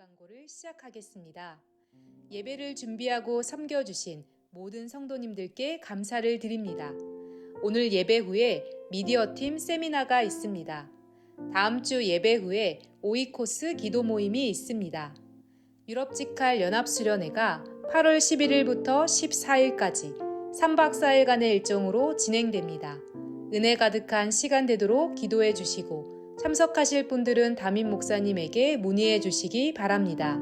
광고를 시작하겠습니다. 예배를 준비하고 섬겨주신 모든 성도님들께 감사를 드립니다. 오늘 예배 후에 미디어팀 세미나가 있습니다. 다음 주 예배 후에 오이코스 기도 모임이 있습니다. 유럽직할 연합수련회가 8월 11일부터 14일까지 3박 4일간의 일정으로 진행됩니다. 은혜 가득한 시간 되도록 기도해 주시고 참석하실 분들은 담임 목사님에게 문의해 주시기 바랍니다.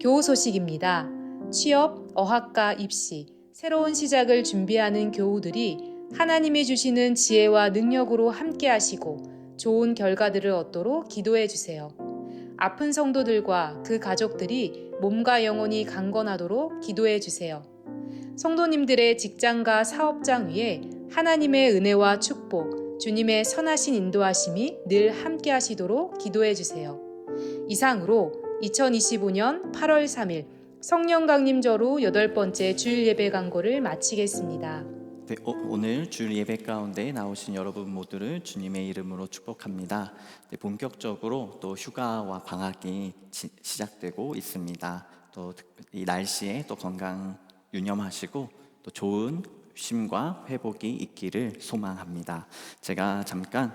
교우 소식입니다. 취업, 어학과 입시, 새로운 시작을 준비하는 교우들이 하나님이 주시는 지혜와 능력으로 함께 하시고 좋은 결과들을 얻도록 기도해 주세요. 아픈 성도들과 그 가족들이 몸과 영혼이 강건하도록 기도해 주세요. 성도님들의 직장과 사업장 위에 하나님의 은혜와 축복, 주님의 선하신 인도하심이 늘 함께 하시도록 기도해 주세요. 이상으로 2025년 8월 3일 성령 강림절후 8번째 주일 예배 광고를 마치겠습니다. 네, 오늘 주일 예배 가운데 나오신 여러분 모두를 주님의 이름으로 축복합니다. 네, 본격적으로 또 휴가와 방학이 시작되고 있습니다. 또 이 날씨에 또 건강 유념하시고 또 좋은 쉼과 회복이 있기를 소망합니다. 제가 잠깐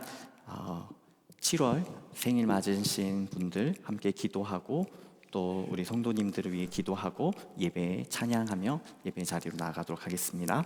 7월 생일 맞으신 분들 함께 기도하고 또 우리 성도님들을 위해 기도하고 예배에 찬양하며 예배 자리로 나가도록 하겠습니다.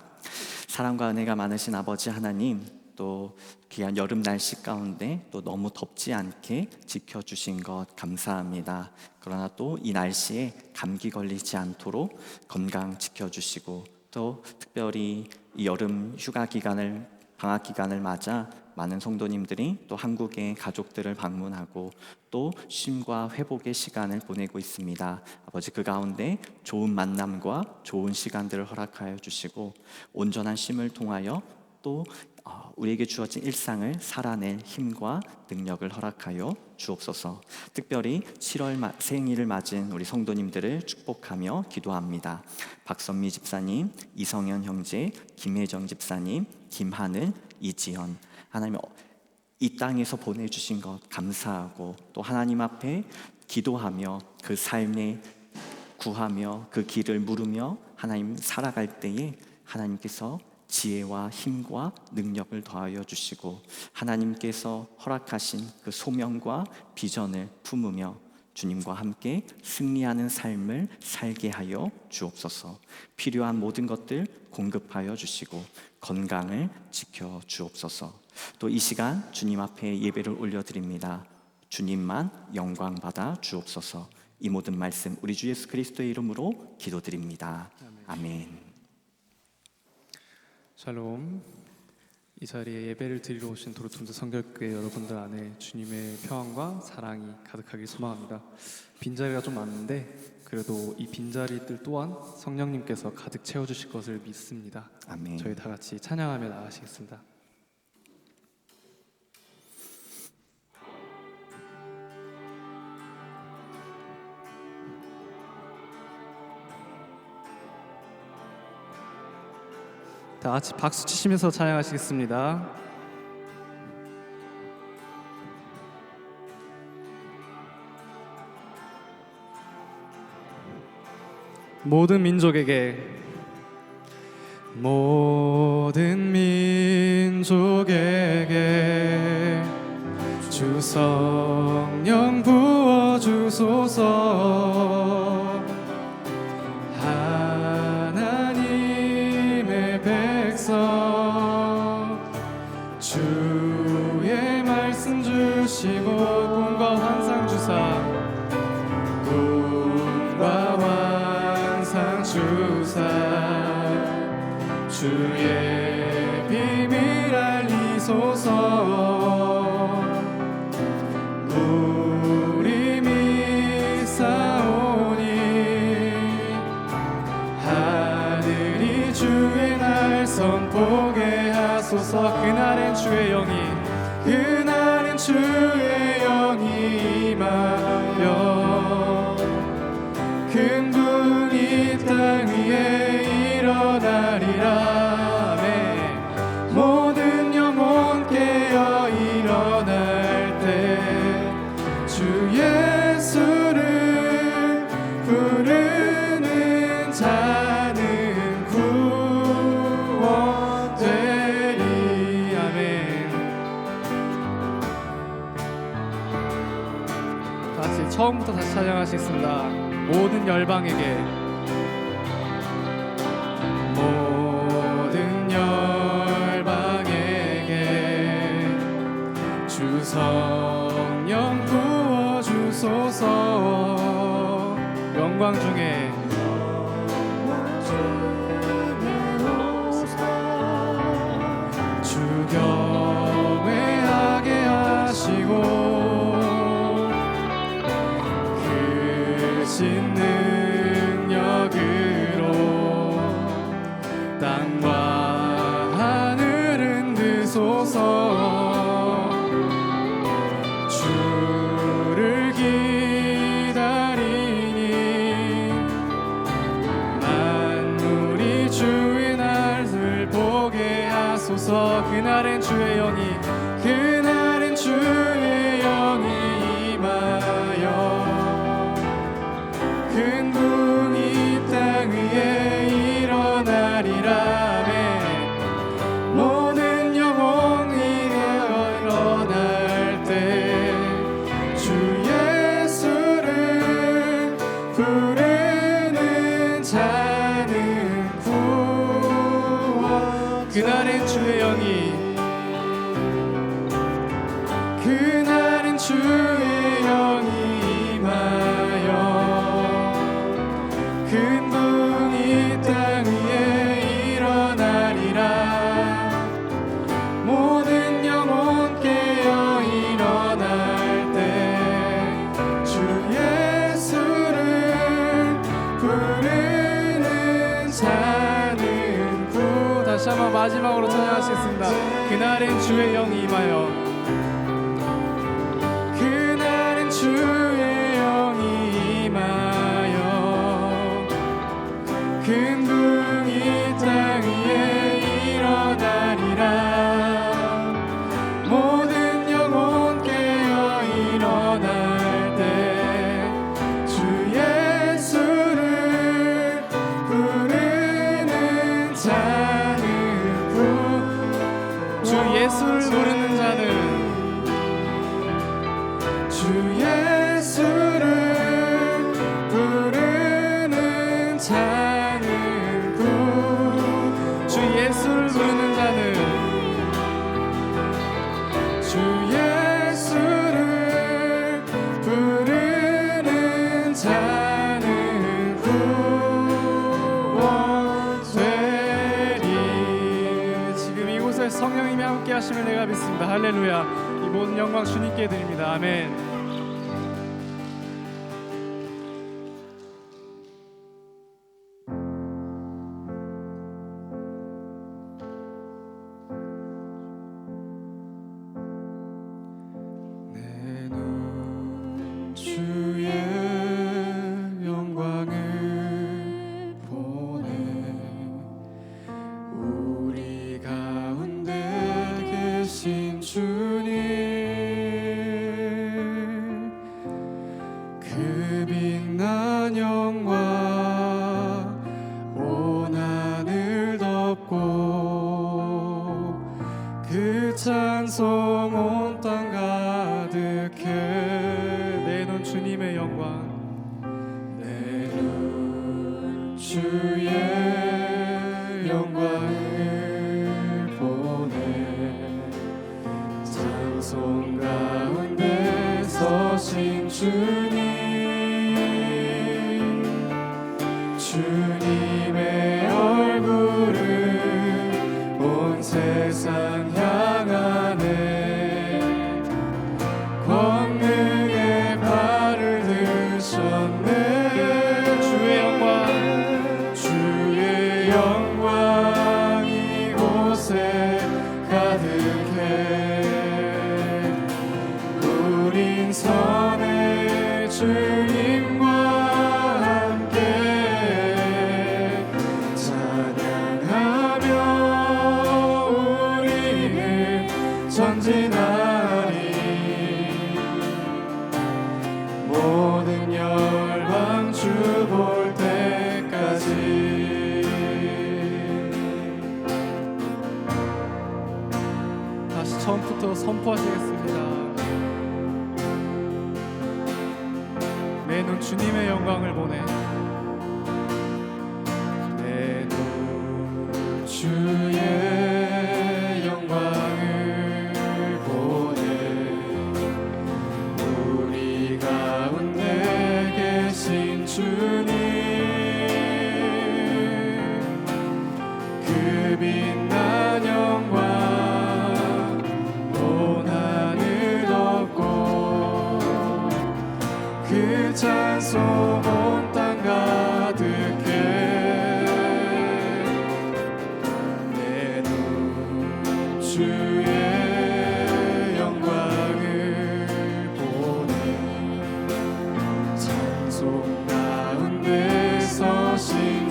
사랑과 은혜가 많으신 아버지 하나님, 또 귀한 여름 날씨 가운데 또 너무 덥지 않게 지켜주신 것 감사합니다. 그러나 또 이 날씨에 감기 걸리지 않도록 건강 지켜주시고 또 특별히 이 여름 휴가 기간을 방학 기간을 맞아 많은 성도님들이 또 한국의 가족들을 방문하고 또 쉼과 회복의 시간을 보내고 있습니다. 아버지, 그 가운데 좋은 만남과 좋은 시간들을 허락하여 주시고 온전한 쉼을 통하여 또 우리에게 주어진 일상을 살아낼 힘과 능력을 허락하여 주옵소서. 특별히 7월 생일을 맞은 우리 성도님들을 축복하며 기도합니다. 박선미 집사님, 이성현 형제, 김혜정 집사님, 김하늘, 이지연, 하나님 이 땅에서 보내주신 것 감사하고 또 하나님 앞에 기도하며 그 삶에 구하며 그 길을 물으며 하나님 살아갈 때에 하나님께서 지혜와 힘과 능력을 더하여 주시고 하나님께서 허락하신 그 소명과 비전을 품으며 주님과 함께 승리하는 삶을 살게 하여 주옵소서. 필요한 모든 것들 공급하여 주시고 건강을 지켜 주옵소서. 또 이 시간 주님 앞에 예배를 올려드립니다. 주님만 영광 받아 주옵소서. 이 모든 말씀 우리 주 예수 그리스도의 이름으로 기도드립니다. 아멘. 샬롬. 이 자리에 예배를 드리러 오신 도르툼즈 성결교회 여러분들 안에 주님의 평안과 사랑이 가득하길 소망합니다. 빈자리가 좀 많은데 그래도 이 빈자리들 또한 성령님께서 가득 채워주실 것을 믿습니다. 아멘. 저희 다 같이 찬양하며 나가시겠습니다. 다 같이 박수 치시면서 찬양하시겠습니다. 모든 민족에게 주 성령 부어주소서. 하나님의 백성 주의 말씀 주시고 꿈과 환상 주사 주의 비밀 알리소서. 우리 믿사오니 하늘이 주의 날 선포게 하소서. 그날엔 주의 영이 임하여 큰 분이 땅 위에 일어나리라. 모든 영혼 깨어 일어날 때 주 예수를 처음부터 다시 찬양하시겠습니다. 모든 열방에게, 모든 열방에게 주 성령 부어주소서. 영광 중에 주 경외하게 하시고 크신 능력으로 땅과 하늘은 드소서. 주를 기다리니 만물이 주의 날을 보게 하소서. 그날엔 주의 영이, 그날엔 주의 영이 임하여 큰 궁이 땅 위에 일어나리라. 모든 영혼이 일어날 때 주 예수를 부르는 자는 구원. 그날엔 주의 영이, 그날엔 주의 영이 임하여 큰 궁이 땅 위에 일어나리라. 모든 영혼 깨어 일어날 때 주 예수를 부르는 자는 구. 다시 한번 마지막으로 찬양하시겠습니다. 그날엔 주의 영이 임하여, 그날엔 주의 영이 임하여 큰 궁이 땅 위에 일어나리라. 모든 영혼 깨어 일어날 때 주 예수를 부르는 자는 구. 주 예수를 부르는 자는, 주 예수를 부르는 자는 구. 주 예수를 부르는 자는, 주 예수를 부르는 자는 구원되리. 지금 이곳에 성령님이 함께 하시면 내가 믿습니다. 할렐루야. 이 모든 영광 주님께 드립니다. 아멘. 주의 영광을 보내 우리 가운데 계신 주님, 그 빛난 영광 온 하늘 덮고 그 찬송 온 땅 가득해. 내 눈 주님의 영광, 내 눈 주의 영광을 보내 찬송 가운데 서신 주님, 주님의 얼굴을 온 세상 향하네. 권능의 발을 드셨네. 주의 영광, 주의 영광 이곳에 가득해. 우린 선의 주님과 함께 찬양하며 우리는 전진하리. 모든 열방 주 볼 때까지. 다시 처음부터 선포하시겠습니다. 내 눈 주님의 영광을 보네. 내 눈 주의 영광을 보네. 우리 가운데 계신 주님, 그 빛난 영광 온 하늘 덮고, 그 찬송 온 땅 가득해. 내 눈 주의 영광을 보네. 찬송 가운데 서신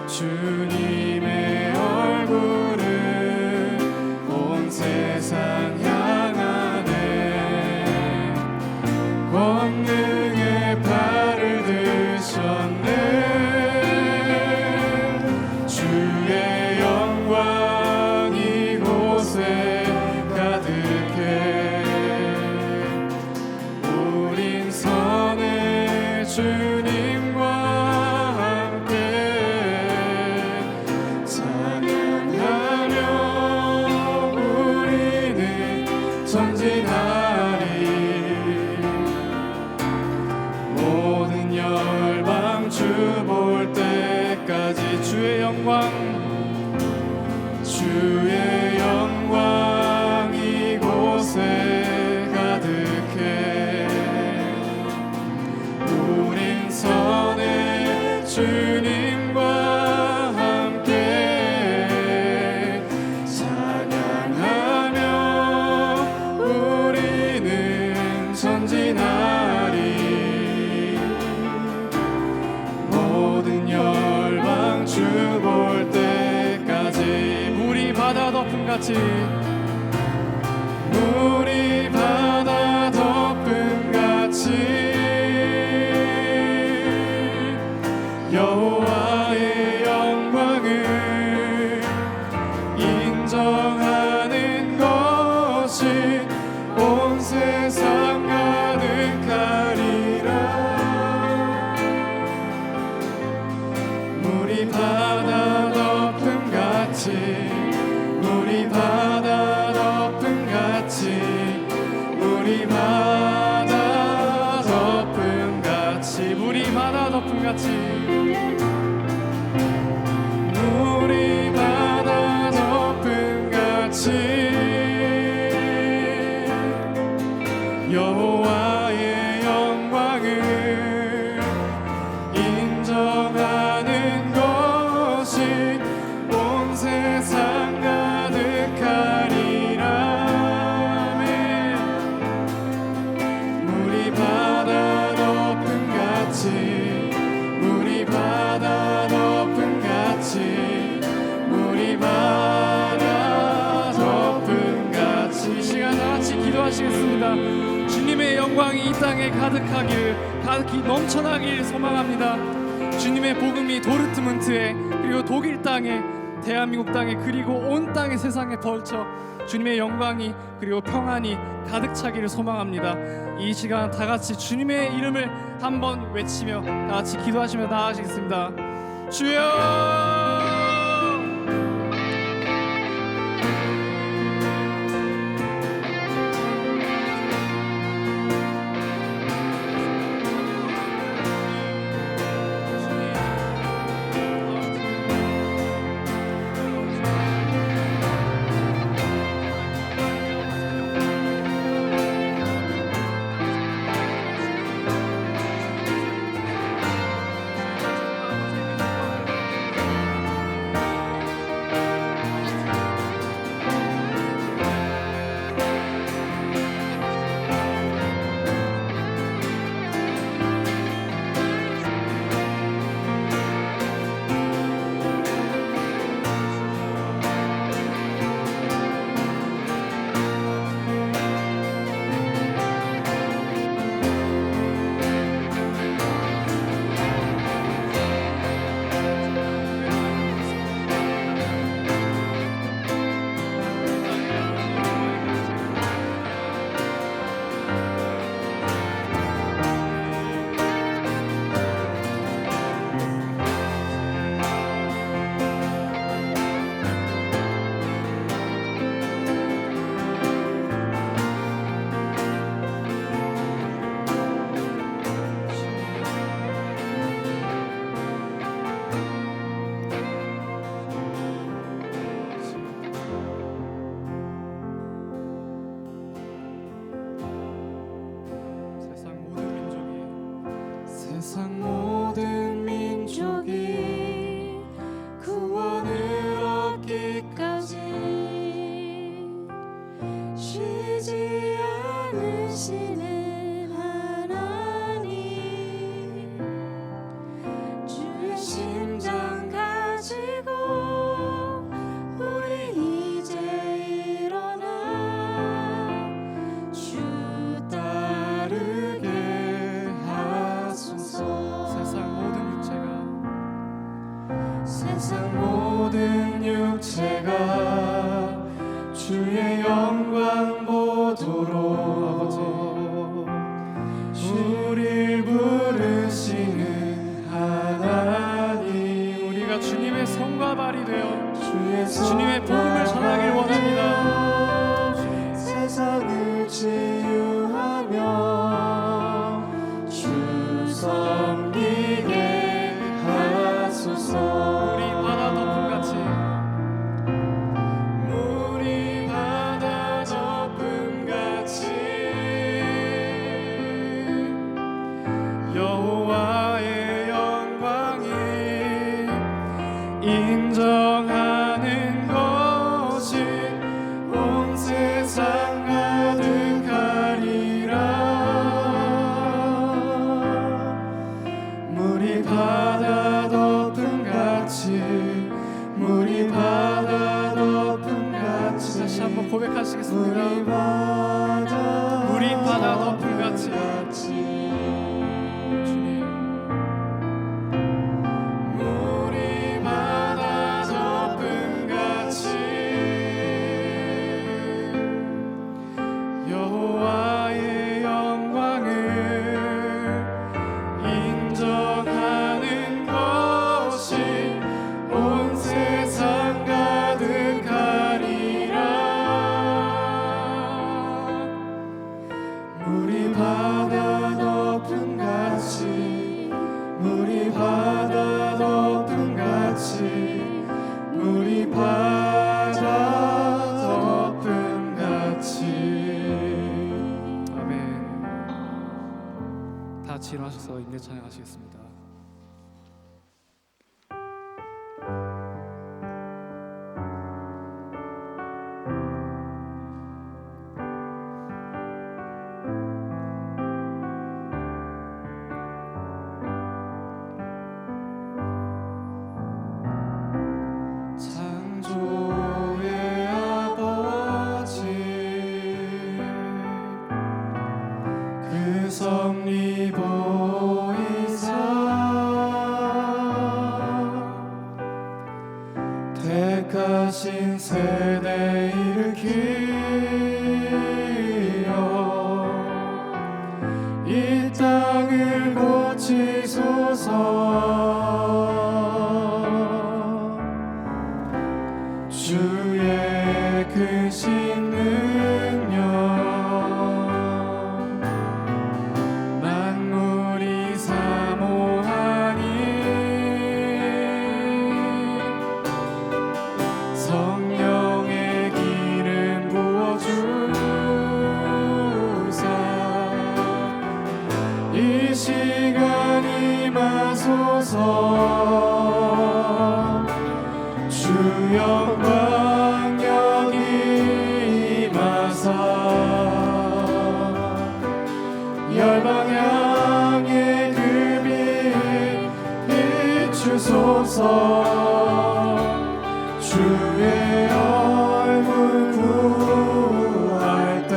주님의 얼굴을 온 세상 향하네. 권능의 팔을 드셨네. 주의 영광 이곳에 가득해. 우린 선의 주님과 함께 찬양하며 우리는 전진하리. 모든 열방 주 볼 때까지 주의 영광 이곳에 가득해. 우린 선의 주님과 함께 찬양하며 우리는 전진하리. 모든 열방 주 볼 때까지. 물이 바다 덮음같이, 물이 바다 덮음같이 여호와의 영광을 인정하는 것이 온 세상 가득하리라. 물이 바다 덮음같이, 물이 바다 덮음같이, 물이 바다 덮음같이, 물이 바다 덮음같이, 물이 바다 덮음같이 여호와의 영광을 인정하는 것이 온 세상 가득하리라. 아멘. 물이 바다 덮음같이, 물이 바다 덮음같이, 물이 바다 덮음같이. 이 시간 다같이 기도하시겠습니다. 주님의 영광이 이 땅에 가득히 넘쳐나길 소망합니다. 주님의 복음이 도르트문트에, 그리고 독일 땅에, 대한민국 땅에, 그리고 온 땅의 세상에 벌쳐 주님의 영광이 그리고 평안이 가득 차기를 소망합니다. 이 시간 다같이 주님의 이름을 한번 외치며 다같이 기도하시며 나아가시겠습니다. 주여! 세상 모든 민족이 구원을 얻기까지 쉬지 않으시는 하나님, 주의 심장 가지고 우리 이제 일어나 주 따르게 하소서. 세상 모든 육체가 주의 영광 보도록 우릴 부르시는 하나님, 우리가 주님의 손과 발이 되어 주님의 복음을 전하길 원합니다. 세상을 치유하며 주 섬기게 하소서. 물이 바다 덮음같이 여호와의 영광이 인정하는 것이 온 세상 가득하리라. 물이 바다 덮음같이, 물이 바다 덮음같이. 다시 한번 고백하시겠습니다. 물이 바다 덮음같이. 주님, 물이 바다 덮음같이 여호와의 영광을 인정하는 것이 온 세상 가득하리라. 물이 바다 덮음같이, 물이 바다 덮음같이, 물이 바다 덮음같이. 아멘. 다 같이 일어나셔서 인내 찬양하시겠습니다. 창조의 아버지, 그 섭리 보이사 택하신 세대 일으키어 이 땅을 고치소서. 주의 크신 능력 만물이 사모하니 성령의 기름 부어주사 이 시간 임하소서. 주 영광 여기 임하사 열방 향해 그 빛 비추소서. 주의 얼굴 구할 때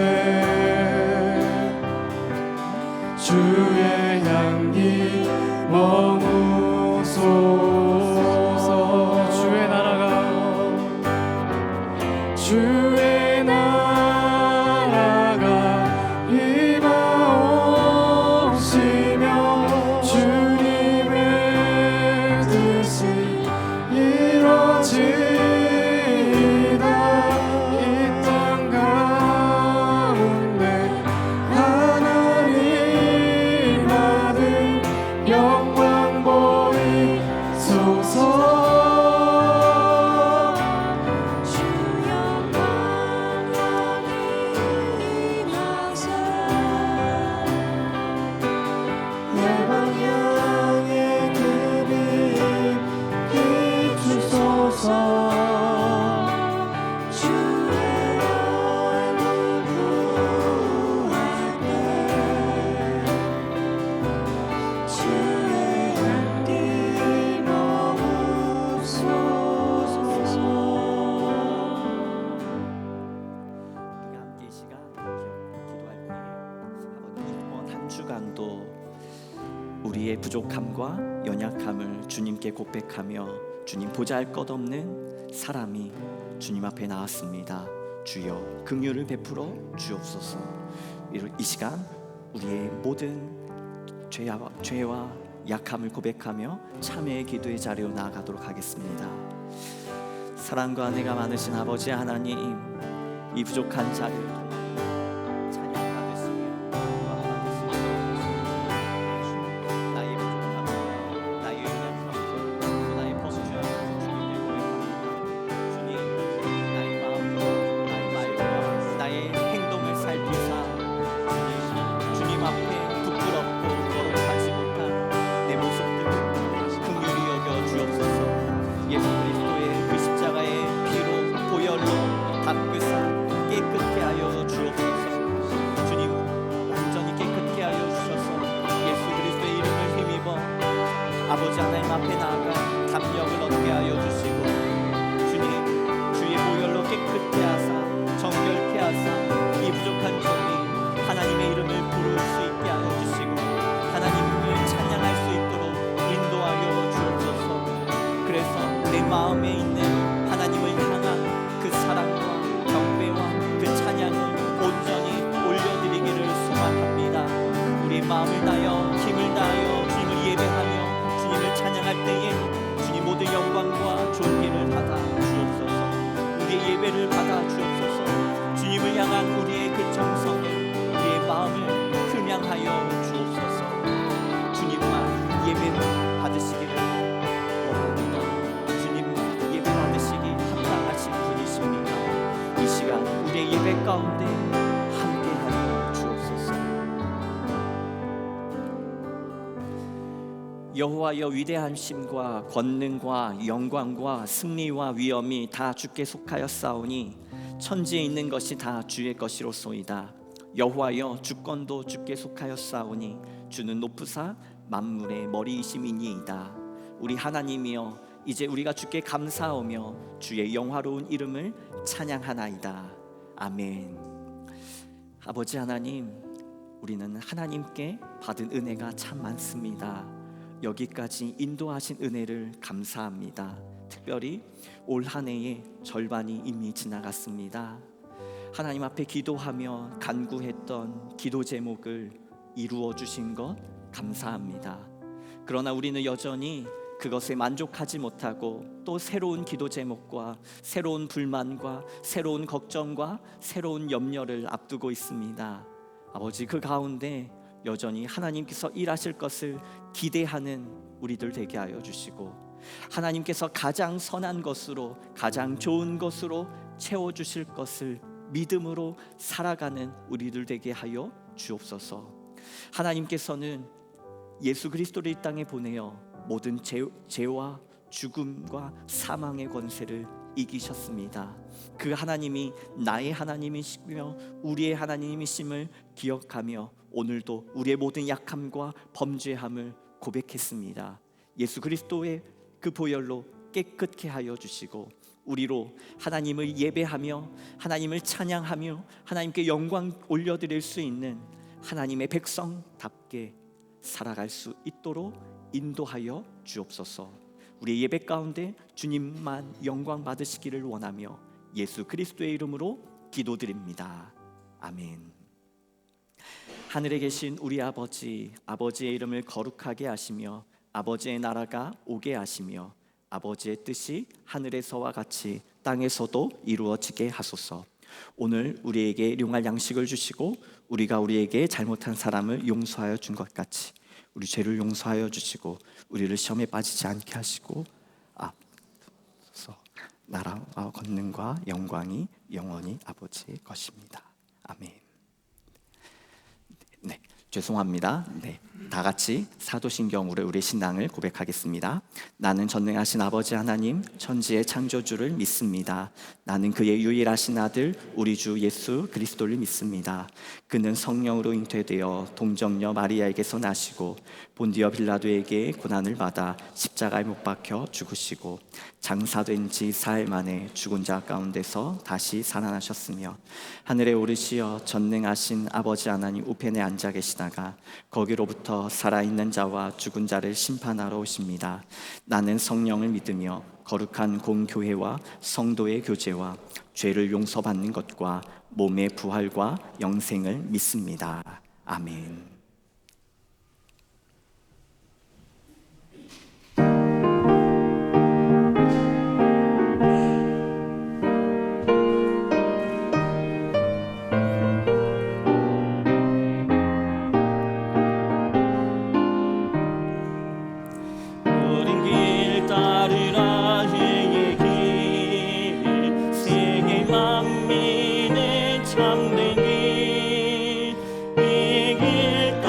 주의 향기 머무소서. 주의 나라가 임하오시며 주님의 뜻이 이루어지이다. 이 땅 가운데 하나님 아들 영광 주 간도 우리의 부족함과 연약함을 주님께 고백하며 주님 보잘것없는 사람이 주님 앞에 나왔습니다. 주여 긍휼을 베풀어 주옵소서. 이 시간 우리의 모든 죄와 약함을 고백하며 참회의 기도의 자리로 나아가도록 하겠습니다. 사랑과 은혜가 많으신 아버지 하나님, 이 부족한 자리를 찬양 받으시며 나의 부족함과 나의 연약함과 또 나의 범죄함을 주님께 고백합니다. 주님, 나의 마음과 나의 말과 나의 행동을 살피사 주님 앞에 부끄럽고 거룩하지 못한 내 모습들을 긍휼히 여겨 주옵소서. 예수 그리스도의 그 십자가의 피로 보혈로 닦으사 깨끗게 하여 주옵소서. 주님 완전히 깨끗게 하여 주셔서 예수 그리스도의 이름을 힘입어 아버지 하나님 앞에 나아가 담력을 얻게 하여 주시고 주님 주의 보혈로 깨끗게 하사 정결케 하사 이 부족한 종이 하나님의 이름을 부를 수 있게 하여 주시고 하나님을 찬양할 수 있도록 인도하여 주옵소서. 그래서 내 마음에 있는 하나님을 향한 그 사랑과 경배와 그 찬양을 온전히 올려드리기를 소망합니다. 우리 마음을 다하여 힘을 다하여 주님을 예배하며 주님을 찬양할 때에 주님 모든 영광과 존귀를 받아 주옵소서. 우리의 예배를 받아 주옵소서. 주님을 향한 우리의 그 정성을 우리의 마음을 흠양하여 주옵소서. 주님만 예배를 받으시기를 원합니다. 주님만 예배 받으시기 합당하신 분이십니다. 이 시간 우리의 예배 가운데 함께하여 주옵소서. 여호와여, 위대하심과 권능과 영광과 승리와 위엄이 다 주께 속하였사오니 천지에 있는 것이 다 주의 것이로소이다. 여호와여, 주권도 주께 속하였사오니 주는 높으사 만물의 머리이심이니이다. 우리 하나님이여, 이제 우리가 주께 감사하며 주의 영화로운 이름을 찬양하나이다. 아멘. 아버지 하나님, 우리는 하나님께 받은 은혜가 참 많습니다. 여기까지 인도하신 은혜를 감사합니다. 특별히 올 한 해의 절반이 이미 지나갔습니다. 하나님 앞에 기도하며 간구했던 기도 제목을 이루어 주신 것 감사합니다. 그러나 우리는 여전히 그것에 만족하지 못하고 또 새로운 기도 제목과 새로운 불만과 새로운 걱정과 새로운 염려를 앞두고 있습니다. 아버지, 그 가운데 여전히 하나님께서 일하실 것을 기대하는 우리들 되게 하여 주시고 하나님께서 가장 선한 것으로 가장 좋은 것으로 채워주실 것을 믿음으로 살아가는 우리들 되게 하여 주옵소서. 하나님께서는 예수 그리스도를 이 땅에 보내어 모든 죄와 죽음과 사망의 권세를 이기셨습니다. 그 하나님이 나의 하나님이시며 우리의 하나님이심을 기억하며 오늘도 우리의 모든 약함과 범죄함을 고백했습니다. 예수 그리스도의 그 보혈로 깨끗게 하여 주시고 우리로 하나님을 예배하며 하나님을 찬양하며 하나님께 영광 올려드릴 수 있는 하나님의 백성답게 살아갈 수 있도록 인도하여 주옵소서. 우리의 예배 가운데 주님만 영광 받으시기를 원하며 예수 그리스도의 이름으로 기도드립니다. 아멘. 하늘에 계신 우리 아버지, 아버지의 이름을 거룩하게 하시며 아버지의 나라가 오게 하시며 아버지의 뜻이 하늘에서와 같이 땅에서도 이루어지게 하소서. 오늘 우리에게 일용할 양식을 주시고 우리가 우리에게 잘못한 사람을 용서하여 준 것 같이 우리 죄를 용서하여 주시고 우리를 시험에 빠지지 않게 하시고 나라와 권능과 영광이 영원히 아버지의 것입니다. 아멘. 네, 죄송합니다. 네, 다 같이 사도신경으로 우리의 신앙을 고백하겠습니다. 나는 전능하신 아버지 하나님, 천지의 창조주를 믿습니다. 나는 그의 유일하신 아들 우리 주 예수 그리스도를 믿습니다. 그는 성령으로 잉태되어 동정녀 마리아에게서 나시고 본디어 빌라도에게 고난을 받아 십자가에 못 박혀 죽으시고 장사된 지 사흘 만에 죽은 자 가운데서 다시 살아나셨으며 하늘에 오르시어 전능하신 아버지 하나님 우편에 앉아 계시다가 거기로부터 살아있는 자와 죽은 자를 심판하러 오십니다. 나는 성령을 믿으며 거룩한 공교회와 성도의 교제와 죄를 용서받는 것과 몸의 부활과 영생을 믿습니다. 아멘. 어린 길 따르라 해의 길 세계 만민의 참된 길 이 길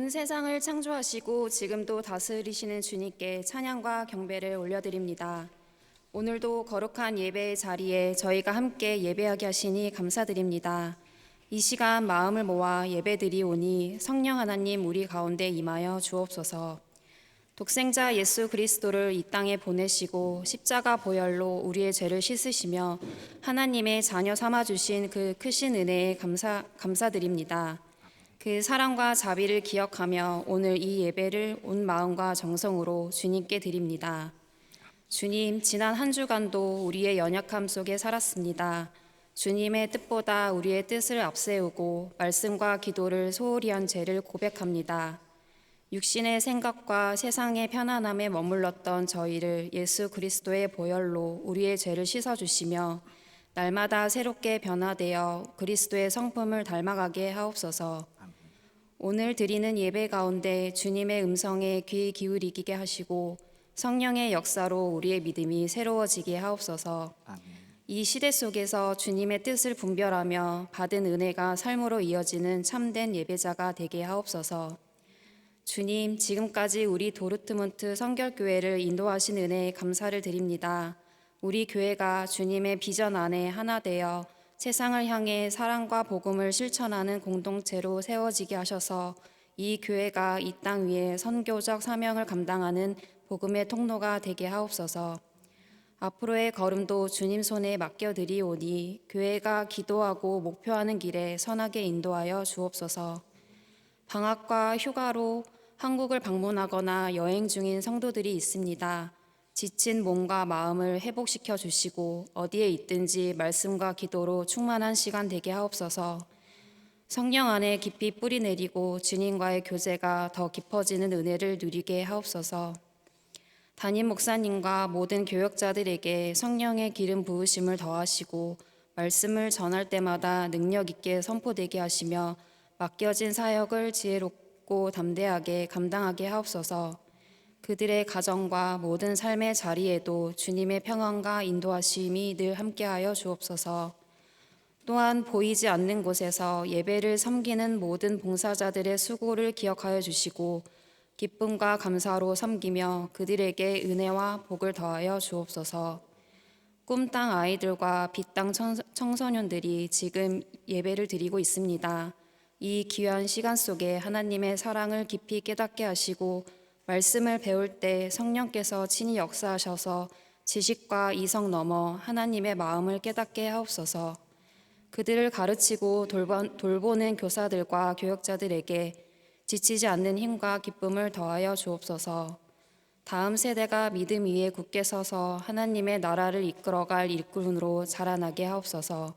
온 세상을 창조하시고 지금도 다스리시는 주님께 찬양과 경배를 올려드립니다. 오늘도 거룩한 예배의 자리에 저희가 함께 예배하게 하시니 감사드립니다. 이 시간 마음을 모아 예배드리오니 성령 하나님 우리 가운데 임하여 주옵소서. 독생자 예수 그리스도를 이 땅에 보내시고 십자가 보혈로 우리의 죄를 씻으시며 하나님의 자녀 삼아주신 그 크신 은혜에 감사드립니다. 그 사랑과 자비를 기억하며 오늘 이 예배를 온 마음과 정성으로 주님께 드립니다. 주님, 지난 한 주간도 우리의 연약함 속에 살았습니다. 주님의 뜻보다 우리의 뜻을 앞세우고 말씀과 기도를 소홀히 한 죄를 고백합니다. 육신의 생각과 세상의 편안함에 머물렀던 저희를 예수 그리스도의 보혈로 우리의 죄를 씻어주시며 날마다 새롭게 변화되어 그리스도의 성품을 닮아가게 하옵소서. 오늘 드리는 예배 가운데 주님의 음성에 귀 기울이게 하시고 성령의 역사로 우리의 믿음이 새로워지게 하옵소서. 이 시대 속에서 주님의 뜻을 분별하며 받은 은혜가 삶으로 이어지는 참된 예배자가 되게 하옵소서. 주님, 지금까지 우리 도르트문트 성결교회를 인도하신 은혜에 감사를 드립니다. 우리 교회가 주님의 비전 안에 하나 되어 세상을 향해 사랑과 복음을 실천하는 공동체로 세워지게 하셔서 이 교회가 이 땅 위에 선교적 사명을 감당하는 복음의 통로가 되게 하옵소서. 앞으로의 걸음도 주님 손에 맡겨드리오니 교회가 기도하고 목표하는 길에 선하게 인도하여 주옵소서. 방학과 휴가로 한국을 방문하거나 여행 중인 성도들이 있습니다. 지친 몸과 마음을 회복시켜 주시고 어디에 있든지 말씀과 기도로 충만한 시간 되게 하옵소서. 성령 안에 깊이 뿌리 내리고 주님과의 교제가 더 깊어지는 은혜를 누리게 하옵소서. 담임 목사님과 모든 교역자들에게 성령의 기름 부으심을 더하시고 말씀을 전할 때마다 능력 있게 선포되게 하시며 맡겨진 사역을 지혜롭고 담대하게 감당하게 하옵소서. 그들의 가정과 모든 삶의 자리에도 주님의 평안과 인도하심이 늘 함께하여 주옵소서. 또한 보이지 않는 곳에서 예배를 섬기는 모든 봉사자들의 수고를 기억하여 주시고 기쁨과 감사로 섬기며 그들에게 은혜와 복을 더하여 주옵소서. 꿈땅 아이들과 빛땅 청소년들이 지금 예배를 드리고 있습니다. 이 귀한 시간 속에 하나님의 사랑을 깊이 깨닫게 하시고 말씀을 배울 때 성령께서 친히 역사하셔서 지식과 이성 넘어 하나님의 마음을 깨닫게 하옵소서. 그들을 가르치고 돌보는 교사들과 교역자들에게 지치지 않는 힘과 기쁨을 더하여 주옵소서. 다음 세대가 믿음 위에 굳게 서서 하나님의 나라를 이끌어갈 일꾼으로 자라나게 하옵소서.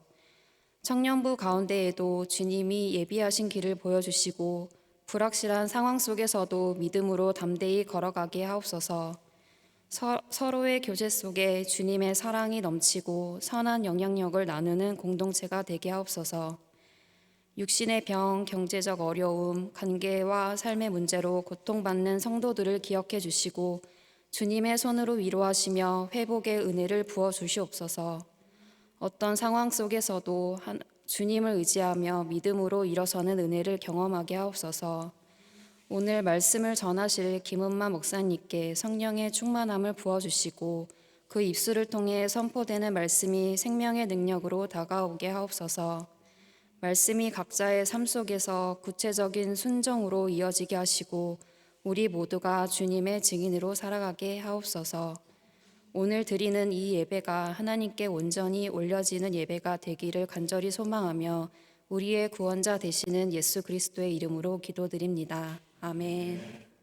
청년부 가운데에도 주님이 예비하신 길을 보여주시고 불확실한 상황 속에서도 믿음으로 담대히 걸어가게 하옵소서. 서로의 교제 속에 주님의 사랑이 넘치고 선한 영향력을 나누는 공동체가 되게 하옵소서. 육신의 병, 경제적 어려움, 관계와 삶의 문제로 고통받는 성도들을 기억해 주시고 주님의 손으로 위로하시며 회복의 은혜를 부어 주시옵소서. 어떤 상황 속에서도 주님을 의지하며 믿음으로 일어서는 은혜를 경험하게 하옵소서. 오늘 말씀을 전하실 김은마 목사님께 성령의 충만함을 부어주시고 그 입술을 통해 선포되는 말씀이 생명의 능력으로 다가오게 하옵소서. 말씀이 각자의 삶 속에서 구체적인 순종으로 이어지게 하시고 우리 모두가 주님의 증인으로 살아가게 하옵소서. 오늘 드리는 이 예배가 하나님께 온전히 올려지는 예배가 되기를 간절히 소망하며 우리의 구원자 되시는 예수 그리스도의 이름으로 기도드립니다. 아멘.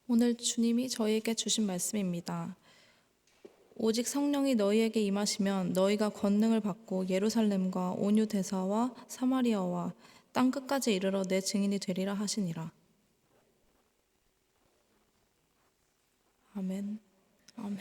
오늘 주님이 저희에게 주신 말씀입니다. 오직 성령이 너희에게 임하시면 너희가 권능을 받고 예루살렘과 온유 대사와 사마리아와 땅 끝까지 이르러 내 증인이 되리라 하시니라. 아멘. 아멘.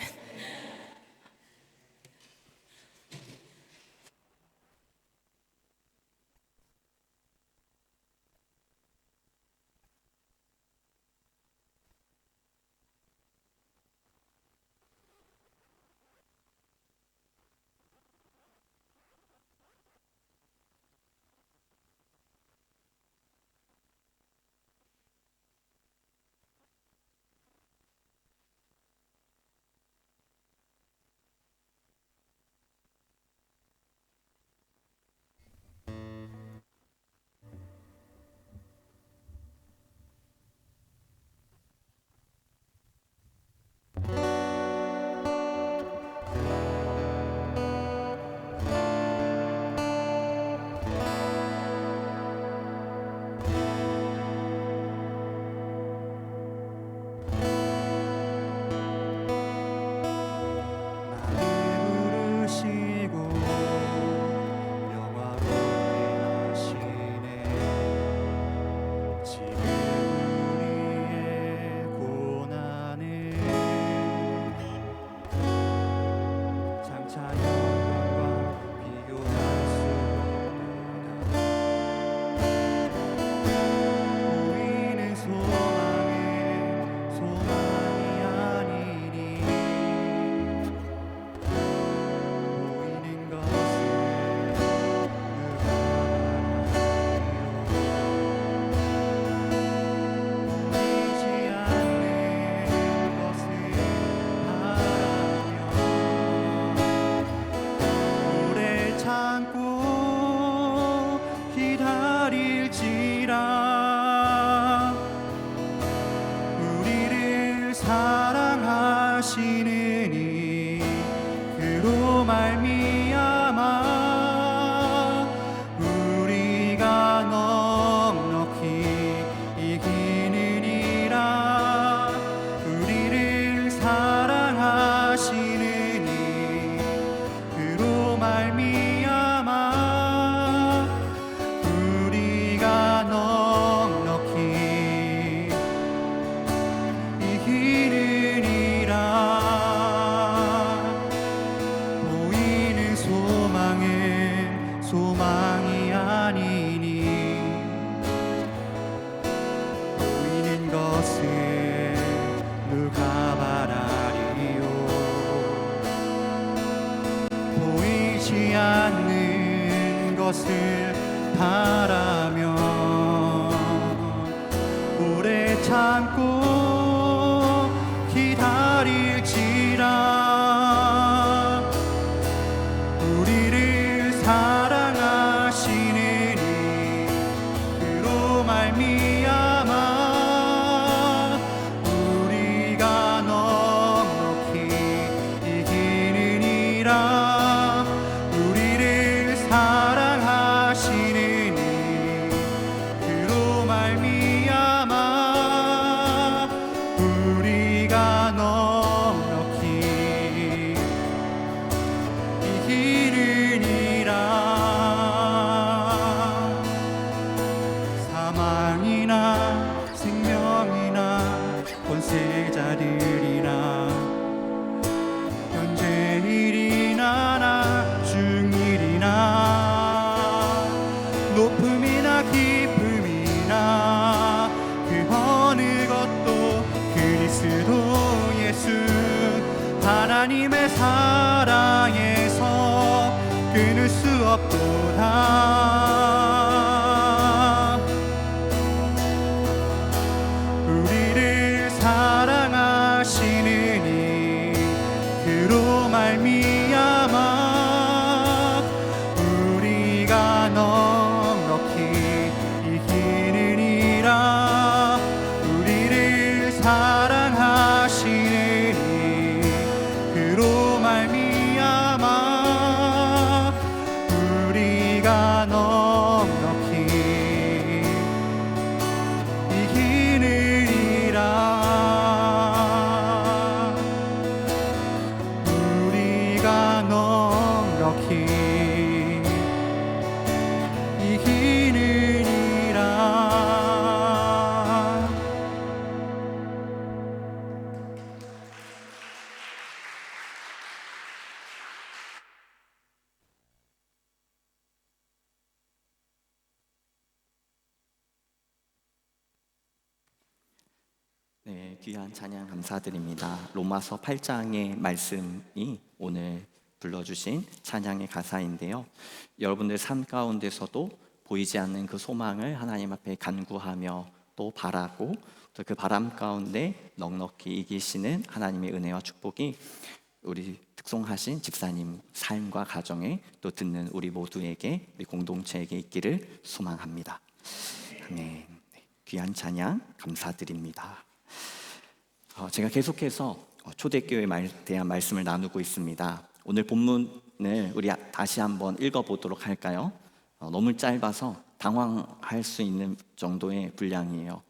사랑하시느니 그로 말미암아 우리가 넉넉히 이기느니라. 우리를 사랑하시느니 그로 말미암아 우리가 넉넉히 이기느니라. 보이는 소망은 소망이 아니니 보이는 것을 누가 바라리요. 보이지 않는 것을 바라며 오래 참고 기다릴지라. 우리를 사랑하시느니 그로 말미암아 우리가 넉넉히 이기느니라. 우리를 사랑하시느니 그로 말미암아 우리가 넉넉히 이기느니라. 사망이나 생명이나 권세자들이나 현재일이나 나중일이나 높음이나 깊음이나 그 어느 것도 그리스도 예수 하나님의 사랑에서 끊을 수 없도다. 우리를 사랑하시느니 그로 말미암아 우리가 넉넉히 이기느니라. 우리를 사랑하시느니 그로 말미암아 우리가 넉넉히 이기느니라. 네, 귀한 찬양 감사드립니다. 로마서 8장의 말씀이 오늘 불러주신 찬양의 가사인데요. 여러분들 삶 가운데서도 보이지 않는 그 소망을 하나님 앞에 간구하며 또 바라고 또 그 바람 가운데 넉넉히 이기시는 하나님의 은혜와 축복이 우리 특송하신 집사님 삶과 가정에 또 듣는 우리 모두에게, 우리 공동체에게 있기를 소망합니다. 아멘. 네, 귀한 찬양 감사드립니다. 제가 계속해서 초대교회에 대한 말씀을 나누고 있습니다. 오늘 본문을 우리 다시 한번 읽어보도록 할까요? 너무 짧아서 당황할 수 있는 정도의 분량이에요.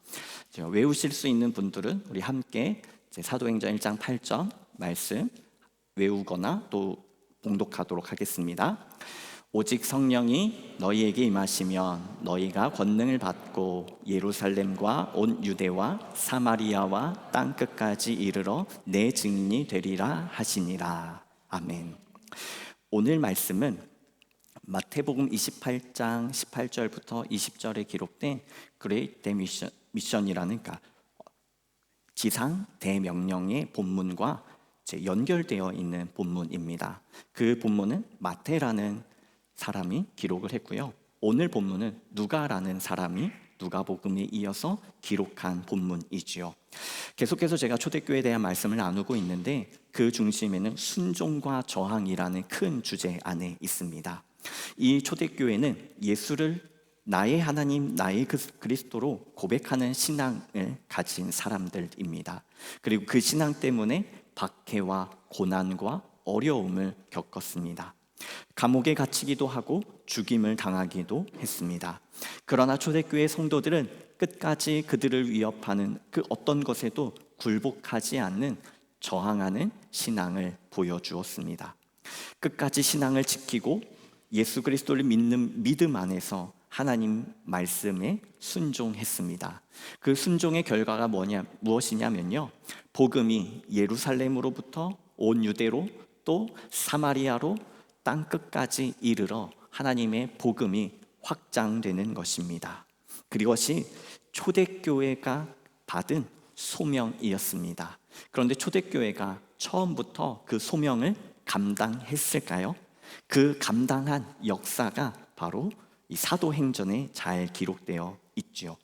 외우실 수 있는 분들은 우리 함께 사도행전 1장 8절 말씀 외우거나 또 봉독하도록 하겠습니다. 오직 성령이 너희에게 임하시면 너희가 권능을 받고 예루살렘과 온 유대와 사마리아와 땅끝까지 이르러 내 증인이 되리라 하시니라. 아멘. 오늘 말씀은 마태복음 28장 18절부터 20절에 기록된 그레이트 미션이라는 지상 대명령의 본문과 연결되어 있는 본문입니다. 그 본문은 마태라는 사람이 기록을 했고요. 오늘 본문은 누가라는 사람이 누가복음에 이어서 기록한 본문이지요. 계속해서 제가 초대교회에 대한 말씀을 나누고 있는데 그 중심에는 순종과 저항이라는 큰 주제 안에 있습니다. 이 초대교회는 예수를 나의 하나님, 나의 그리스도로 고백하는 신앙을 가진 사람들입니다. 그리고 그 신앙 때문에 박해와 고난과 어려움을 겪었습니다. 감옥에 갇히기도 하고 죽임을 당하기도 했습니다. 그러나 초대교회 성도들은 끝까지 그들을 위협하는 그 어떤 것에도 굴복하지 않는 저항하는 신앙을 보여주었습니다. 끝까지 신앙을 지키고 예수 그리스도를 믿는 믿음 안에서 하나님 말씀에 순종했습니다. 그 순종의 결과가 무엇이냐면요, 복음이 예루살렘으로부터 온 유대로 또 사마리아로 땅끝까지 이르러 하나님의 복음이 확장되는 것입니다. 그것이 초대교회가 받은 소명이었습니다. 그런데 초대교회가 처음부터 그 소명을 감당했을까요? 그 감당한 역사가 바로 이 사도행전에 잘 기록되어 있죠.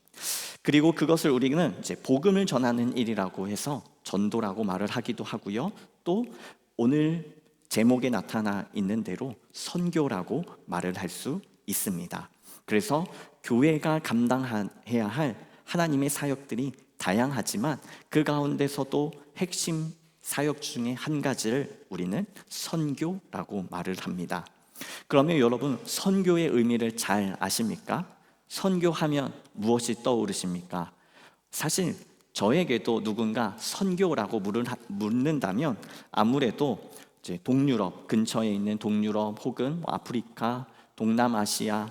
그리고 그것을 우리는 이제 복음을 전하는 일이라고 해서 전도라고 말을 하기도 하고요. 또 오늘 제목에 나타나 있는 대로 선교라고 말을 할 수 있습니다. 그래서 교회가 감당해야 할 하나님의 사역들이 다양하지만 그 가운데서도 핵심 사역 중에 한 가지를 우리는 선교라고 말을 합니다. 그러면 여러분, 선교의 의미를 잘 아십니까? 선교하면 무엇이 떠오르십니까? 사실 저에게도 누군가 선교라고 묻는다면 아무래도 이제 동유럽 근처에 있는 동유럽 혹은 아프리카, 동남아시아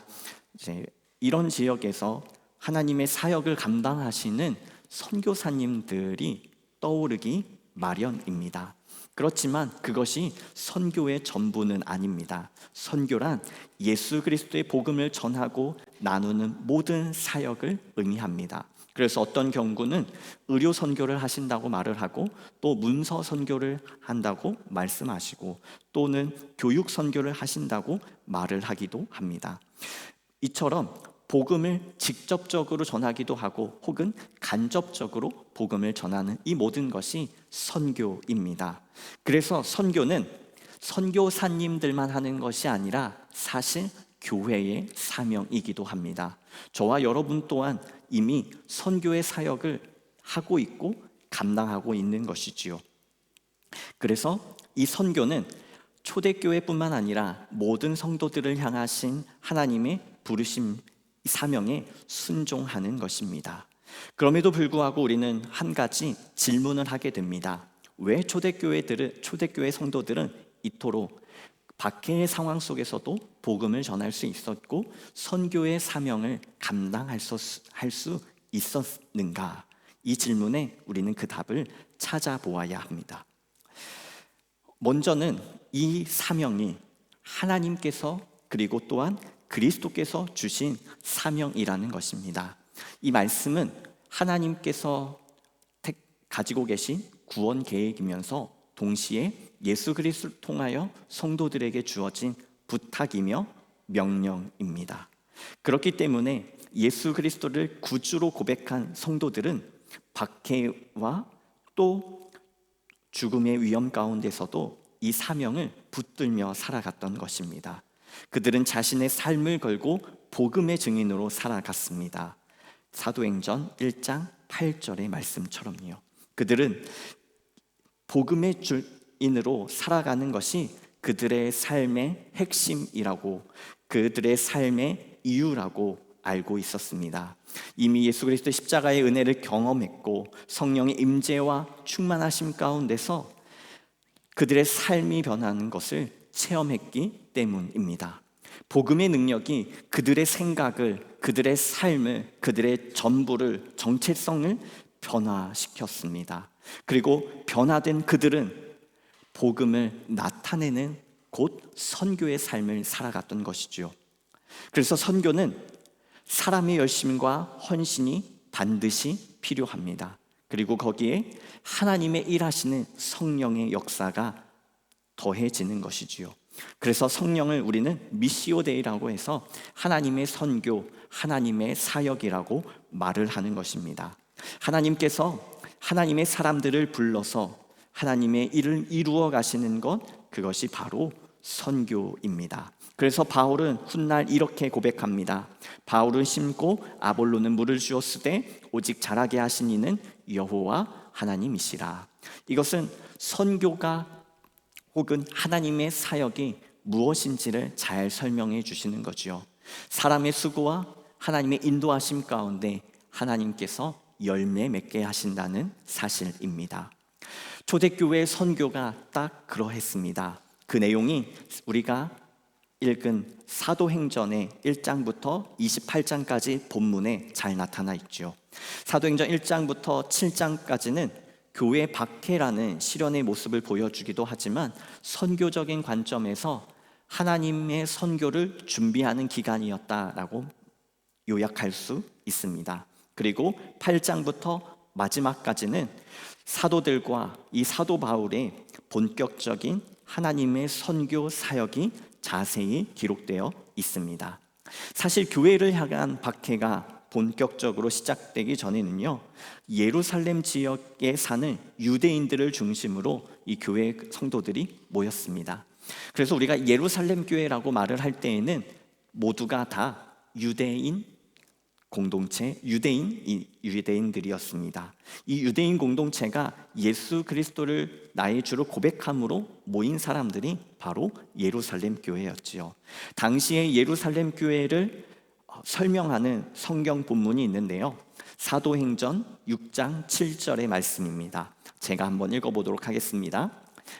이제 이런 지역에서 하나님의 사역을 감당하시는 선교사님들이 떠오르기 마련입니다. 그렇지만 그것이 선교의 전부는 아닙니다. 선교란 예수 그리스도의 복음을 전하고 나누는 모든 사역을 의미합니다. 그래서 어떤 경우는 의료 선교를 하신다고 말을 하고 또 문서 선교를 한다고 말씀하시고 또는 교육 선교를 하신다고 말을 하기도 합니다. 이처럼 복음을 직접적으로 전하기도 하고 혹은 간접적으로 복음을 전하는 이 모든 것이 선교입니다. 그래서 선교는 선교사님들만 하는 것이 아니라 사실 교회의 사명이기도 합니다. 저와 여러분 또한 이미 선교의 사역을 하고 있고 감당하고 있는 것이지요. 그래서 이 선교는 초대교회뿐만 아니라 모든 성도들을 향하신 하나님의 부르심 사명에 순종하는 것입니다. 그럼에도 불구하고 우리는 한 가지 질문을 하게 됩니다. 왜 초대교회 성도들은 이토록 박해의 상황 속에서도 복음을 전할 수 있었고 선교의 사명을 감당할 수 있었는가? 이 질문에 우리는 그 답을 찾아보아야 합니다. 먼저는 이 사명이 하나님께서 그리고 또한 그리스도께서 주신 사명이라는 것입니다. 이 말씀은 하나님께서 가지고 계신 구원 계획이면서 동시에 예수 그리스도를 통하여 성도들에게 주어진 부탁이며 명령입니다. 그렇기 때문에 예수 그리스도를 구주로 고백한 성도들은 박해와 또 죽음의 위험 가운데서도 이 사명을 붙들며 살아갔던 것입니다. 그들은 자신의 삶을 걸고 복음의 증인으로 살아갔습니다. 사도행전 1장 8절의 말씀처럼요. 그들은 복음의 주인으로 살아가는 것이 그들의 삶의 핵심이라고, 그들의 삶의 이유라고 알고 있었습니다. 이미 예수 그리스도의 십자가의 은혜를 경험했고 성령의 임재와 충만하심 가운데서 그들의 삶이 변하는 것을 체험했기 때문입니다. 복음의 능력이 그들의 생각을, 그들의 삶을, 그들의 전부를, 정체성을 변화시켰습니다. 그리고 변화된 그들은 복음을 나타내는 곧 선교의 삶을 살아갔던 것이죠. 그래서 선교는 사람의 열심과 헌신이 반드시 필요합니다. 그리고 거기에 하나님의 일하시는 성령의 역사가 더해지는 것이지요. 그래서 성령을 우리는 미시오 데이라고 해서 하나님의 선교, 하나님의 사역이라고 말을 하는 것입니다. 하나님께서 하나님의 사람들을 불러서 하나님의 일을 이루어 가시는 것, 그것이 바로 선교입니다. 그래서 바울은 훗날 이렇게 고백합니다. 바울은 심고 아볼로는 물을 주었으되 오직 자라게 하신 이는 여호와 하나님이시라. 이것은 선교가 혹은 하나님의 사역이 무엇인지를 잘 설명해 주시는 거죠. 사람의 수고와 하나님의 인도하심 가운데 하나님께서 열매 맺게 하신다는 사실입니다. 초대교회의 선교가 딱 그러했습니다. 그 내용이 우리가 읽은 사도행전의 1장부터 28장까지 본문에 잘 나타나 있죠. 사도행전 1장부터 7장까지는 교회 박해라는 시련의 모습을 보여주기도 하지만 선교적인 관점에서 하나님의 선교를 준비하는 기간이었다라고 요약할 수 있습니다. 그리고 8장부터 마지막까지는 사도들과 이 사도 바울의 본격적인 하나님의 선교 사역이 자세히 기록되어 있습니다. 사실 교회를 향한 박해가 본격적으로 시작되기 전에는요, 예루살렘 지역에 사는 유대인들을 중심으로 이 교회 성도들이 모였습니다. 그래서 우리가 예루살렘 교회라고 말을 할 때에는 모두가 다 유대인 공동체, 유대인들이었습니다. 이 유대인 공동체가 예수 그리스도를 나의 주로 고백함으로 모인 사람들이 바로 예루살렘 교회였지요. 당시의 예루살렘 교회를 설명하는 성경 본문이 있는데요, 사도행전 6장 7절의 말씀입니다. 제가 한번 읽어보도록 하겠습니다.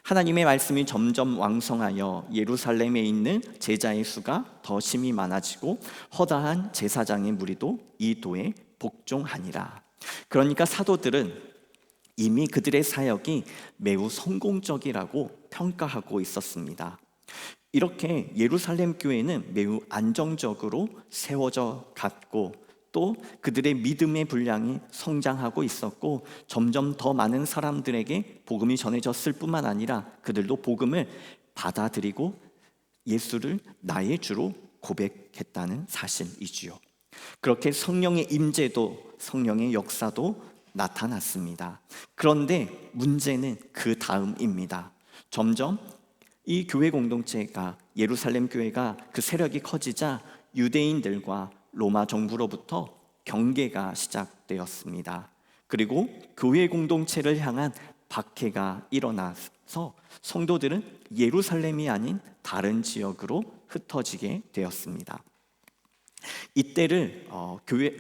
하나님의 말씀이 점점 왕성하여 예루살렘에 있는 제자의 수가 더 심히 많아지고 허다한 제사장의 무리도 이 도에 복종하니라. 그러니까 사도들은 이미 그들의 사역이 매우 성공적이라고 평가하고 있었습니다. 이렇게 예루살렘 교회는 매우 안정적으로 세워져 갔고 또 그들의 믿음의 분량이 성장하고 있었고 점점 더 많은 사람들에게 복음이 전해졌을 뿐만 아니라 그들도 복음을 받아들이고 예수를 나의 주로 고백했다는 사실이지요. 그렇게 성령의 임재도 성령의 역사도 나타났습니다. 그런데 문제는 그 다음입니다. 점점 이 교회 공동체가, 예루살렘 교회가 그 세력이 커지자 유대인들과 로마 정부로부터 경계가 시작되었습니다. 그리고 교회 공동체를 향한 박해가 일어나서 성도들은 예루살렘이 아닌 다른 지역으로 흩어지게 되었습니다. 이때를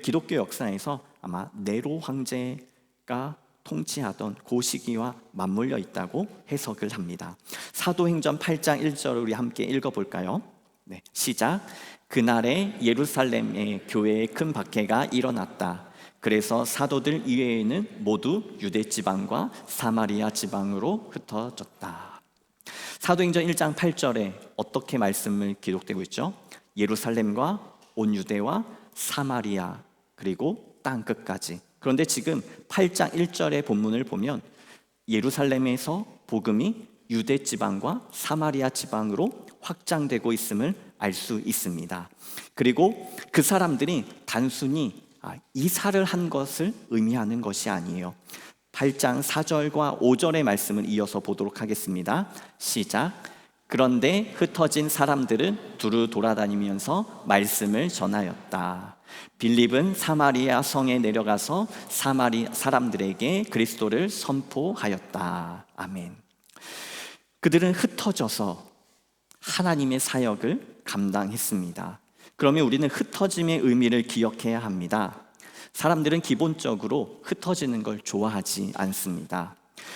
기독교 역사에서 아마 네로 황제가 통치하던 그 시기와 맞물려 있다고 해석을 합니다. 사도행전 8장 1절을 우리 함께 읽어볼까요? 네, 시작. 그날에 예루살렘의 교회에 큰 박해가 일어났다. 그래서 사도들 이외에는 모두 유대 지방과 사마리아 지방으로 흩어졌다. 사도행전 1장 8절에 어떻게 말씀을 기록되고 있죠? 예루살렘과 온 유대와 사마리아 그리고 땅 끝까지 그런데 지금 8장 1절의 본문을 보면 예루살렘에서 복음이 유대 지방과 사마리아 지방으로 확장되고 있음을 알 수 있습니다. 그리고 그 사람들이 단순히 이사를 한 것을 의미하는 것이 아니에요. 8장 4절과 5절의 말씀을 이어서 보도록 하겠습니다. 시작. 그런데 흩어진 사람들은 두루 돌아다니면서 말씀을 전하였다. 빌립은 사마리아 성에 내려가서 사마리 사람들에게 그리스도를 선포하였다. 아멘. 그들은 흩어져서 하나님의 사역을 감당했습니다. 그러면 우리는 흩어짐의 의미를 기억해야 합니다. 사람들은 기본적으로 흩어지는 걸 좋아하지 않습니다.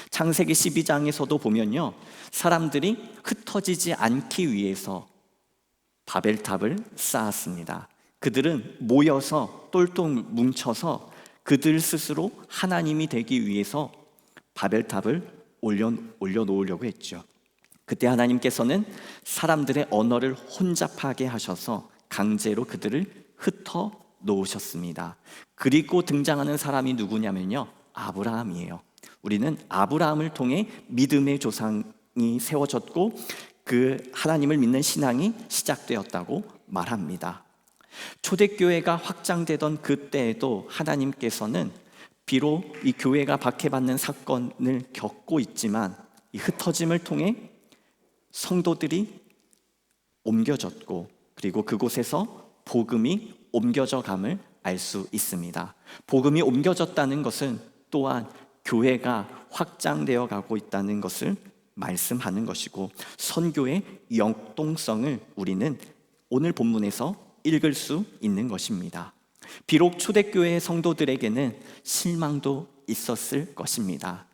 창세기 12장에서도 보면요, 사람들이 흩어지지 않기 위해서 바벨탑을 쌓았습니다. 그들은 모여서 똘똘 뭉쳐서 그들 스스로 하나님이 되기 위해서 바벨탑을 올려놓으려고 했죠. 그때 하나님께서는 사람들의 언어를 혼잡하게 하셔서 강제로 그들을 흩어 놓으셨습니다. 그리고 등장하는 사람이 누구냐면요, 아브라함이에요. 우리는 아브라함을 통해 믿음의 조상이 세워졌고 그 하나님을 믿는 신앙이 시작되었다고 말합니다. 초대교회가 확장되던 그때에도 하나님께서는 비록 이 교회가 박해받는 사건을 겪고 있지만 이 흩어짐을 통해 성도들이 옮겨졌고 그리고 그곳에서 복음이 옮겨져 감을 알 수 있습니다. 복음이 옮겨졌다는 것은 또한 교회가 확장되어 가고 있다는 것을 말씀하는 것이고 선교의 역동성을 우리는 오늘 본문에서 읽을 수 있는 것입니다. 비록 초대교회 성도들에게는 실망도 있었을 것입니다.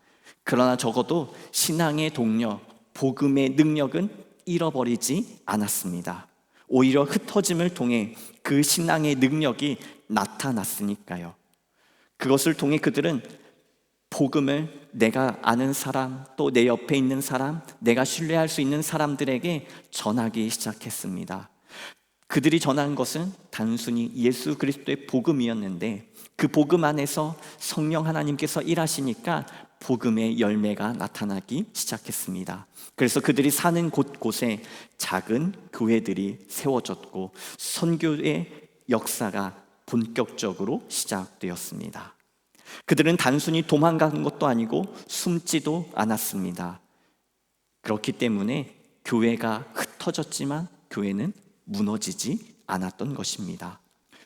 그러나 적어도 신앙의 동력, 복음의 능력은 잃어버리지 않았습니다. 오히려 흩어짐을 통해 그 신앙의 능력이 나타났으니까요. 그것을 통해 그들은 복음을 내가 아는 사람, 또 내 옆에 있는 사람, 내가 신뢰할 수 있는 사람들에게 전하기 시작했습니다. 그들이 전한 것은 단순히 예수 그리스도의 복음이었는데 그 복음 안에서 성령 하나님께서 일하시니까 복음의 열매가 나타나기 시작했습니다. 그래서 그들이 사는 곳곳에 작은 교회들이 세워졌고 선교의 역사가 본격적으로 시작되었습니다. 그들은 단순히 도망간 것도 아니고 숨지도 않았습니다. 그렇기 때문에 교회가 흩어졌지만 교회는 무너지지 않았던 것입니다.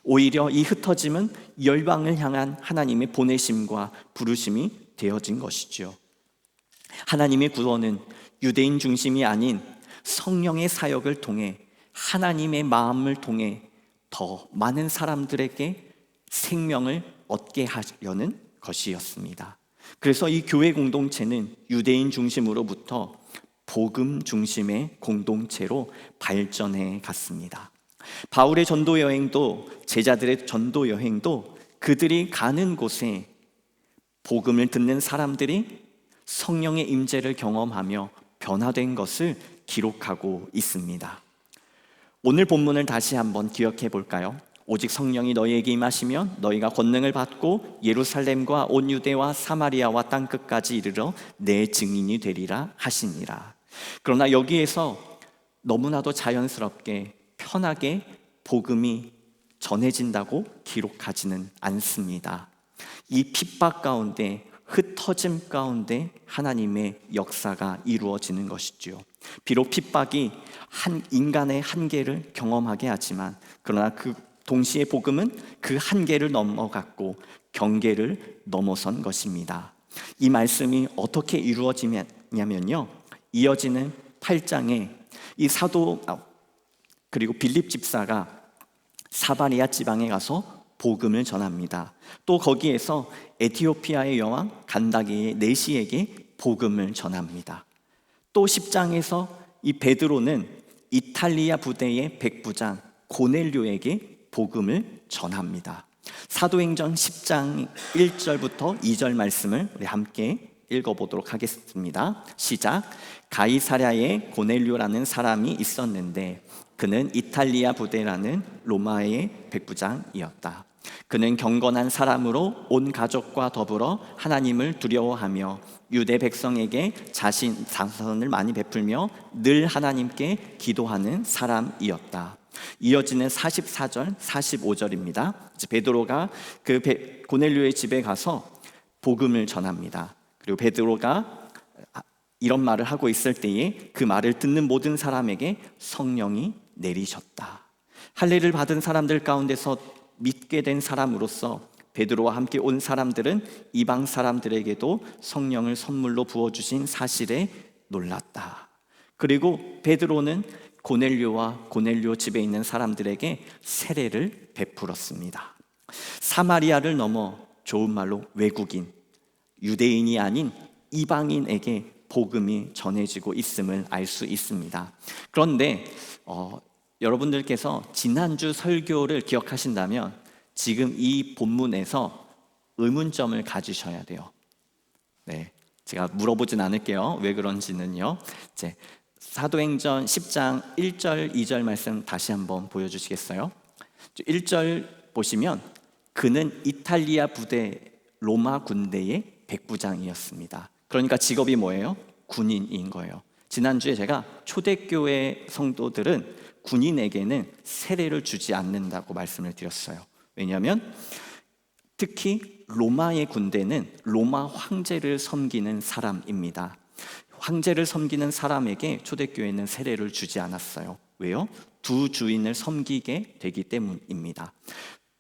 오히려 이 흩어짐은 열방을 향한 하나님의 보내심과 부르심이 되어진 것이죠. 하나님의 구원은 유대인 중심이 아닌 성령의 사역을 통해 하나님의 마음을 통해 더 많은 사람들에게 생명을 얻게 하려는 것이었습니다. 그래서 이 교회 공동체는 유대인 중심으로부터 복음 중심의 공동체로 발전해 갔습니다. 바울의 전도 여행도 제자들의 전도 여행도 그들이 가는 곳에 복음을 듣는 사람들이 성령의 임재를 경험하며 변화된 것을 기록하고 있습니다. 오늘 본문을 다시 한번 기억해 볼까요? 오직 성령이 너희에게 임하시면 너희가 권능을 받고 예루살렘과 온 유대와 사마리아와 땅끝까지 이르러 내 증인이 되리라 하시니라. 그러나 여기에서 너무나도 자연스럽게 편하게 복음이 전해진다고 기록하지는 않습니다. 이 핍박 가운데 흩어짐 가운데 하나님의 역사가 이루어지는 것이죠. 비록 핍박이 한 인간의 한계를 경험하게 하지만 그러나 그 동시에 복음은 그 한계를 넘어갔고 경계를 넘어선 것입니다. 이 말씀이 어떻게 이루어지냐면요, 이어지는 8장에 이 사도 그리고 빌립 집사가 사마리아 지방에 가서 복음을 전합니다. 또 거기에서 에티오피아의 여왕 간다게의 내시에게 복음을 전합니다. 또 10장에서 이 베드로는 이탈리아 부대의 백부장 고넬료에게 복음을 전합니다. 사도행전 10장 1절부터 2절 말씀을 우리 함께 읽어보도록 하겠습니다. 시작. 가이사랴에 고넬료라는 사람이 있었는데 그는 이탈리아 부대라는 로마의 백부장이었다. 그는 경건한 사람으로 온 가족과 더불어 하나님을 두려워하며 유대 백성에게 자신 자선을 많이 베풀며 늘 하나님께 기도하는 사람이었다. 이어지는 44절, 45절입니다. 베드로가 고넬료의 집에 가서 복음을 전합니다. 그리고 베드로가 이런 말을 하고 있을 때에 그 말을 듣는 모든 사람에게 성령이 내리셨다. 할례를 받은 사람들 가운데서 믿게 된 사람으로서 베드로와 함께 온 사람들은 이방 사람들에게도 성령을 선물로 부어주신 사실에 놀랐다. 그리고 베드로는 고넬료와 고넬료 집에 있는 사람들에게 세례를 베풀었습니다. 사마리아를 넘어 좋은 말로 외국인, 유대인이 아닌 이방인에게 복음이 전해지고 있음을 알 수 있습니다. 그런데 여러분들께서 지난주 설교를 기억하신다면 지금 이 본문에서 의문점을 가지셔야 돼요. 네, 제가 물어보진 않을게요. 왜 그런지는요. 이제 사도행전 10장 1절, 2절 말씀 다시 한번 보여주시겠어요? 1절 보시면 그는 이탈리아 부대 로마 군대의 백부장이었습니다. 그러니까 직업이 뭐예요? 군인인 거예요. 지난주에 제가 초대교회 성도들은 군인에게는 세례를 주지 않는다고 말씀을 드렸어요. 왜냐하면 특히 로마의 군대는 로마 황제를 섬기는 사람입니다. 황제를 섬기는 사람에게 초대교회는 세례를 주지 않았어요. 왜요? 두 주인을 섬기게 되기 때문입니다.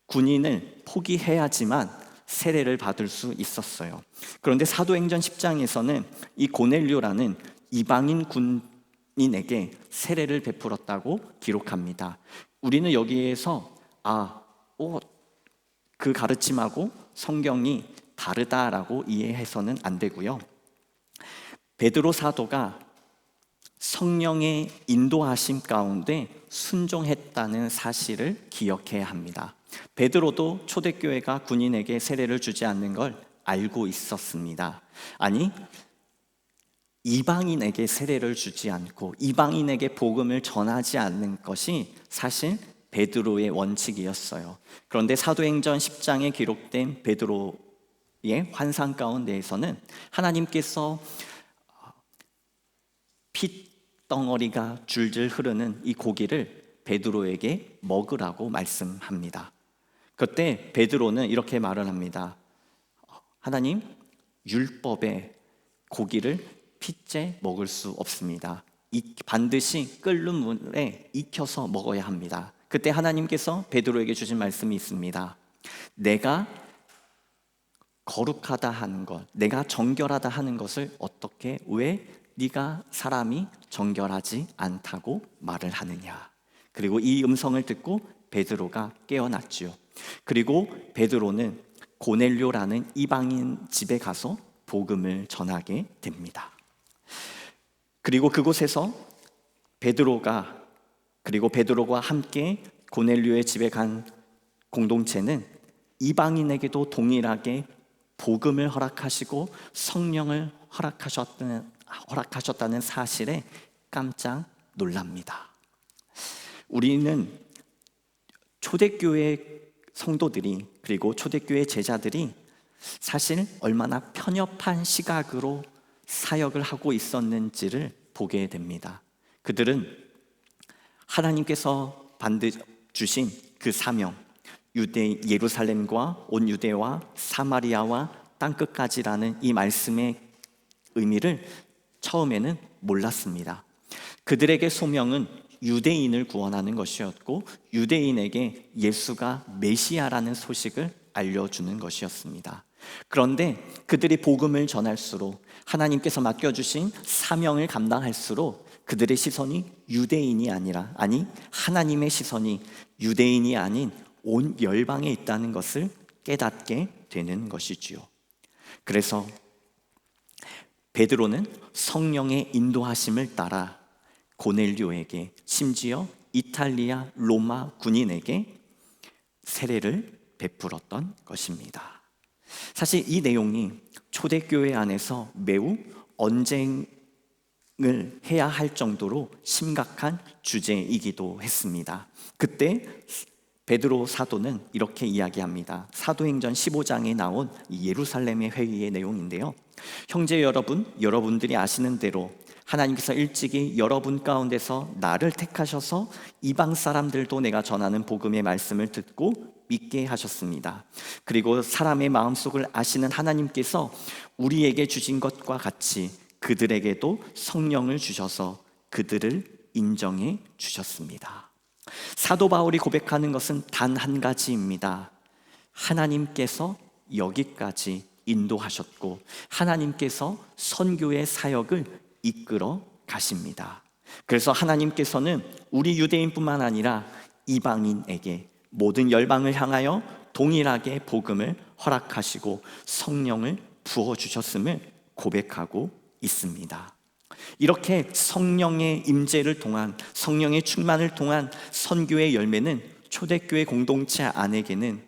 군인을 포기해야지만 세례를 받을 수 있었어요. 그런데 사도행전 10장에서는 이 고넬료라는 이방인 군인에게 세례를 베풀었다고 기록합니다. 우리는 여기에서 그 가르침하고 성경이 다르다라고 이해해서는 안 되고요. 베드로 사도가 성령의 인도하심 가운데 순종했다는 사실을 기억해야 합니다. 베드로도 초대교회가 군인에게 세례를 주지 않는 걸 알고 있었습니다. 아니, 이방인에게 세례를 주지 않고 이방인에게 복음을 전하지 않는 것이 사실 베드로의 원칙이었어요. 그런데 사도행전 10장에 기록된 베드로의 환상 가운데에서는 하나님께서 핏덩어리가 줄줄 흐르는 이 고기를 베드로에게 먹으라고 말씀합니다. 그때 베드로는 이렇게 말을 합니다. 하나님, 율법에 고기를 핏째 먹을 수 없습니다. 반드시 끓는 물에 익혀서 먹어야 합니다. 그때 하나님께서 베드로에게 주신 말씀이 있습니다. 내가 거룩하다 하는 것, 내가 정결하다 하는 것을 어떻게, 왜 네가 사람이 정결하지 않다고 말을 하느냐. 그리고 이 음성을 듣고 베드로가 깨어났지요. 그리고 베드로는 고넬료라는 이방인 집에 가서 복음을 전하게 됩니다. 그리고 그곳에서 베드로가 함께 고넬료의 집에 간 공동체는 이방인에게도 동일하게 복음을 허락하시고 성령을 허락하셨다는 사실에 깜짝 놀랍니다. 우리는 초대교회 성도들이, 그리고 초대교회 제자들이 사실 얼마나 편협한 시각으로 사역을 하고 있었는지를 보게 됩니다. 그들은 하나님께서 주신 그 사명, 예루살렘과 온 유대와 사마리아와 땅끝까지라는 이 말씀의 의미를 처음에는 몰랐습니다. 그들에게 소명은 유대인을 구원하는 것이었고 유대인에게 예수가 메시아라는 소식을 알려주는 것이었습니다. 그런데 그들이 복음을 전할수록, 하나님께서 맡겨주신 사명을 감당할수록 그들의 시선이 유대인이 아니라, 하나님의 시선이 유대인이 아닌 온 열방에 있다는 것을 깨닫게 되는 것이지요. 그래서 베드로는 성령의 인도하심을 따라 고넬료에게, 심지어 이탈리아 로마 군인에게 세례를 베풀었던 것입니다. 사실 이 내용이 초대교회 안에서 매우 언쟁을 해야 할 정도로 심각한 주제이기도 했습니다. 그때 베드로 사도는 이렇게 이야기합니다. 사도행전 15장에 나온 이 예루살렘의 회의의 내용인데요. 형제 여러분, 여러분들이 아시는 대로 하나님께서 일찍이 여러분 가운데서 나를 택하셔서 이방 사람들도 내가 전하는 복음의 말씀을 듣고 믿게 하셨습니다. 그리고 사람의 마음속을 아시는 하나님께서 우리에게 주신 것과 같이 그들에게도 성령을 주셔서 그들을 인정해 주셨습니다. 사도 바울이 고백하는 것은 단 한 가지입니다. 하나님께서 여기까지 인도하셨고 하나님께서 선교의 사역을 이끌어 가십니다. 그래서 하나님께서는 우리 유대인뿐만 아니라 이방인에게 모든 열방을 향하여 동일하게 복음을 허락하시고 성령을 부어주셨음을 고백하고 있습니다. 이렇게 성령의 임재를 통한, 성령의 충만을 통한 선교의 열매는 초대교회 공동체 안에게는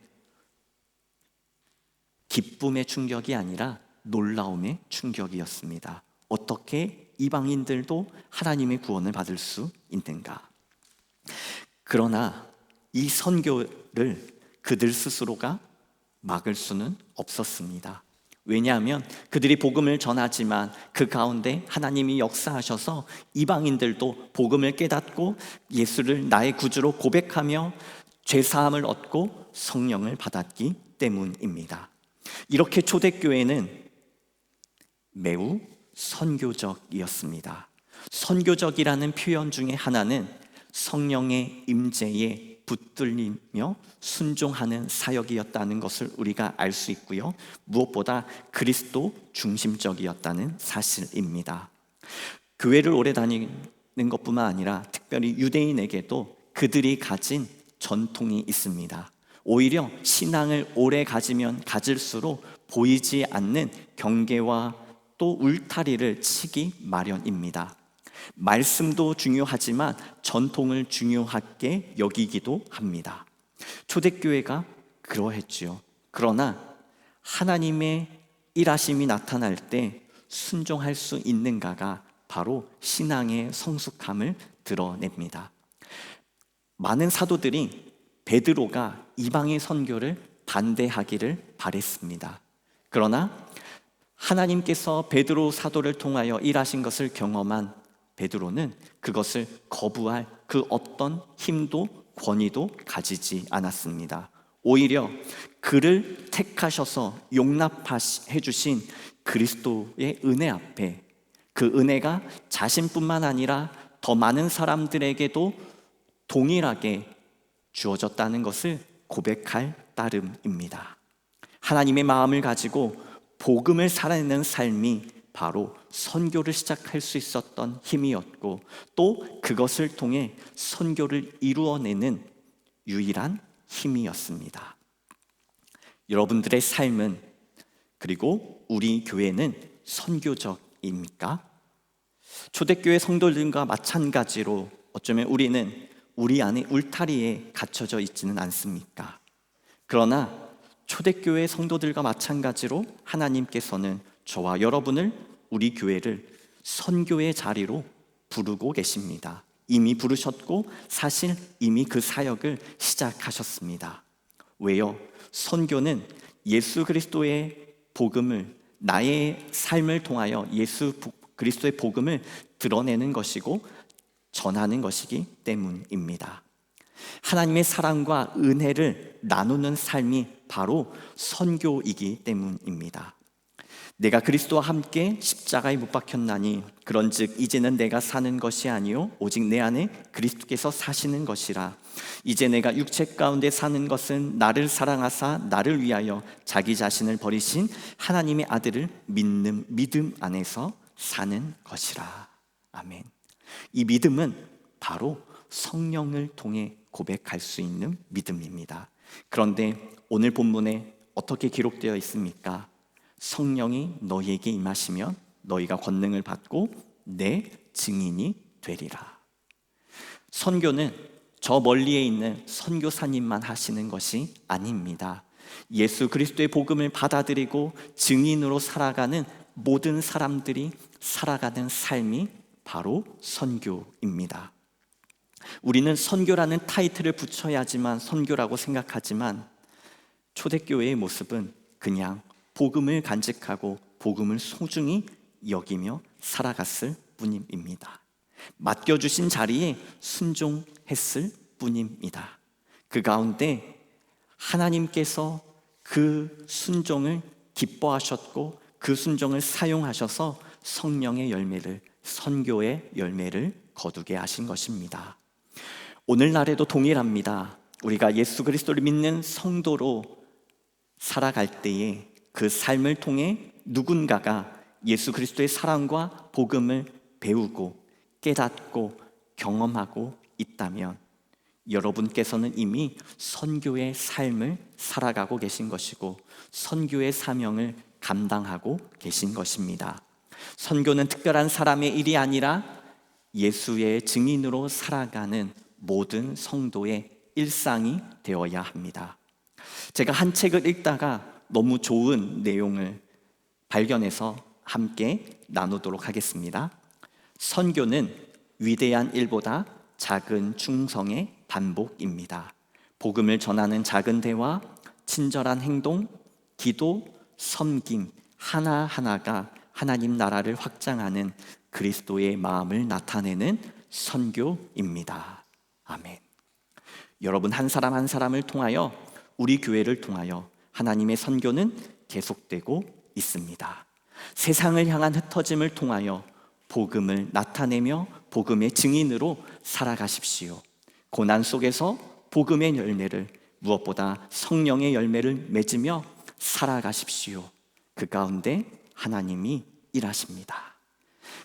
기쁨의 충격이 아니라 놀라움의 충격이었습니다. 어떻게 이방인들도 하나님의 구원을 받을 수 있는가? 그러나 이 선교를 그들 스스로가 막을 수는 없었습니다. 왜냐하면 그들이 복음을 전하지만 그 가운데 하나님이 역사하셔서 이방인들도 복음을 깨닫고 예수를 나의 구주로 고백하며 죄사함을 얻고 성령을 받았기 때문입니다. 이렇게 초대교회는 매우 선교적이었습니다. 선교적이라는 표현 중에 하나는 성령의 임재에 붙들리며 순종하는 사역이었다는 것을 우리가 알 수 있고요. 무엇보다 그리스도 중심적이었다는 사실입니다. 교회를 오래 다니는 것뿐만 아니라 특별히 유대인에게도 그들이 가진 전통이 있습니다. 오히려 신앙을 오래 가지면 가질수록 보이지 않는 경계와 또 울타리를 치기 마련입니다. 말씀도 중요하지만 전통을 중요하게 여기기도 합니다. 초대교회가 그러했지요. 그러나 하나님의 일하심이 나타날 때 순종할 수 있는가가 바로 신앙의 성숙함을 드러냅니다. 많은 사도들이 베드로가 이방의 선교를 반대하기를 바랬습니다. 그러나 하나님께서 베드로 사도를 통하여 일하신 것을 경험한 베드로는 그것을 거부할 그 어떤 힘도 권위도 가지지 않았습니다. 오히려 그를 택하셔서 용납해 주신 그리스도의 은혜 앞에 그 은혜가 자신뿐만 아니라 더 많은 사람들에게도 동일하게 주어졌다는 것을 고백할 따름입니다. 하나님의 마음을 가지고 복음을 살아내는 삶이 바로 선교를 시작할 수 있었던 힘이었고 또 그것을 통해 선교를 이루어내는 유일한 힘이었습니다. 여러분들의 삶은 그리고 우리 교회는 선교적입니까? 초대교회 성도들과 마찬가지로 어쩌면 우리는 우리 안에 울타리에 갇혀져 있지는 않습니까? 그러나 초대교회 성도들과 마찬가지로 하나님께서는 저와 여러분을, 우리 교회를 선교의 자리로 부르고 계십니다. 이미 부르셨고 사실 이미 그 사역을 시작하셨습니다. 왜요? 선교는 예수 그리스도의 복음을, 나의 삶을 통하여 예수 그리스도의 복음을 드러내는 것이고 전하는 것이기 때문입니다. 하나님의 사랑과 은혜를 나누는 삶이 바로 선교이기 때문입니다. 내가 그리스도와 함께 십자가에 못 박혔나니 그런즉 이제는 내가 사는 것이 아니요 오직 내 안에 그리스도께서 사시는 것이라. 이제 내가 육체 가운데 사는 것은 나를 사랑하사 나를 위하여 자기 자신을 버리신 하나님의 아들을 믿는 믿음 안에서 사는 것이라. 아멘. 이 믿음은 바로 성령을 통해 고백할 수 있는 믿음입니다. 그런데 오늘 본문에 어떻게 기록되어 있습니까? 성령이 너희에게 임하시면 너희가 권능을 받고 내 증인이 되리라. 선교는 저 멀리에 있는 선교사님만 하시는 것이 아닙니다. 예수 그리스도의 복음을 받아들이고 증인으로 살아가는 모든 사람들이 살아가는 삶이 바로 선교입니다. 우리는 선교라는 타이틀을 붙여야지만 선교라고 생각하지만 초대교회의 모습은 그냥 복음을 간직하고 복음을 소중히 여기며 살아갔을 뿐입니다. 맡겨주신 자리에 순종했을 뿐입니다. 그 가운데 하나님께서 그 순종을 기뻐하셨고 그 순종을 사용하셔서 성령의 열매를, 선교의 열매를 거두게 하신 것입니다. 오늘날에도 동일합니다. 우리가 예수 그리스도를 믿는 성도로 살아갈 때에 그 삶을 통해 누군가가 예수 그리스도의 사랑과 복음을 배우고 깨닫고 경험하고 있다면 여러분께서는 이미 선교의 삶을 살아가고 계신 것이고 선교의 사명을 감당하고 계신 것입니다. 선교는 특별한 사람의 일이 아니라 예수의 증인으로 살아가는 모든 성도의 일상이 되어야 합니다. 제가 한 책을 읽다가 너무 좋은 내용을 발견해서 함께 나누도록 하겠습니다. 선교는 위대한 일보다 작은 충성의 반복입니다. 복음을 전하는 작은 대화, 친절한 행동, 기도, 섬김 하나하나가 하나님 나라를 확장하는 그리스도의 마음을 나타내는 선교입니다. 아멘. 여러분 한 사람 한 사람을 통하여 우리 교회를 통하여 하나님의 선교는 계속되고 있습니다. 세상을 향한 흩어짐을 통하여 복음을 나타내며 복음의 증인으로 살아가십시오. 고난 속에서 복음의 열매를, 무엇보다 성령의 열매를 맺으며 살아가십시오. 그 가운데 하나님이 일하십니다.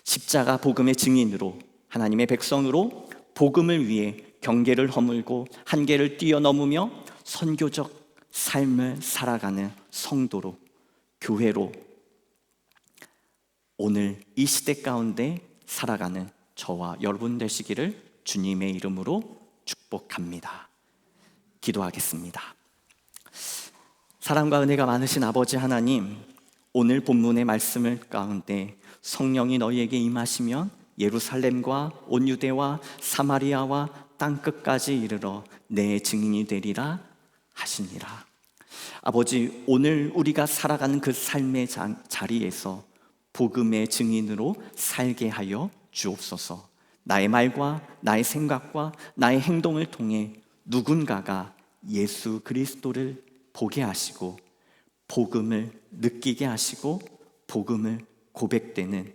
십자가 복음의 증인으로 하나님의 백성으로 복음을 위해 경계를 허물고 한계를 뛰어넘으며 선교적 삶을 살아가는 성도로, 교회로 오늘 이 시대 가운데 살아가는 저와 여러분 되시기를 주님의 이름으로 축복합니다. 기도하겠습니다. 사랑과 은혜가 많으신 아버지 하나님, 오늘 본문의 말씀을 가운데 성령이 너희에게 임하시면 예루살렘과 온 유대와 사마리아와 땅끝까지 이르러 내 증인이 되리라 하시니라. 아버지, 오늘 우리가 살아가는 그 삶의 자리에서 복음의 증인으로 살게 하여 주옵소서. 나의 말과 나의 생각과 나의 행동을 통해 누군가가 예수 그리스도를 보게 하시고 복음을 느끼게 하시고 복음을 고백되는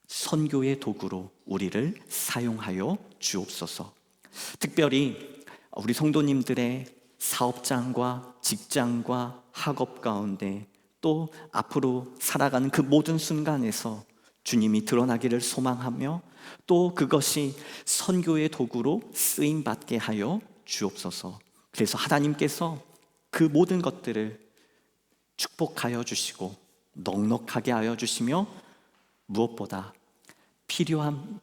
선교의 도구로 우리를 사용하여 주옵소서. 특별히 우리 성도님들의 사업장과 직장과 학업 가운데 또 앞으로 살아가는 그 모든 순간에서 주님이 드러나기를 소망하며 또 그것이 선교의 도구로 쓰임받게 하여 주옵소서. 그래서 하나님께서 그 모든 것들을 축복하여 주시고 넉넉하게 하여 주시며 무엇보다 필요한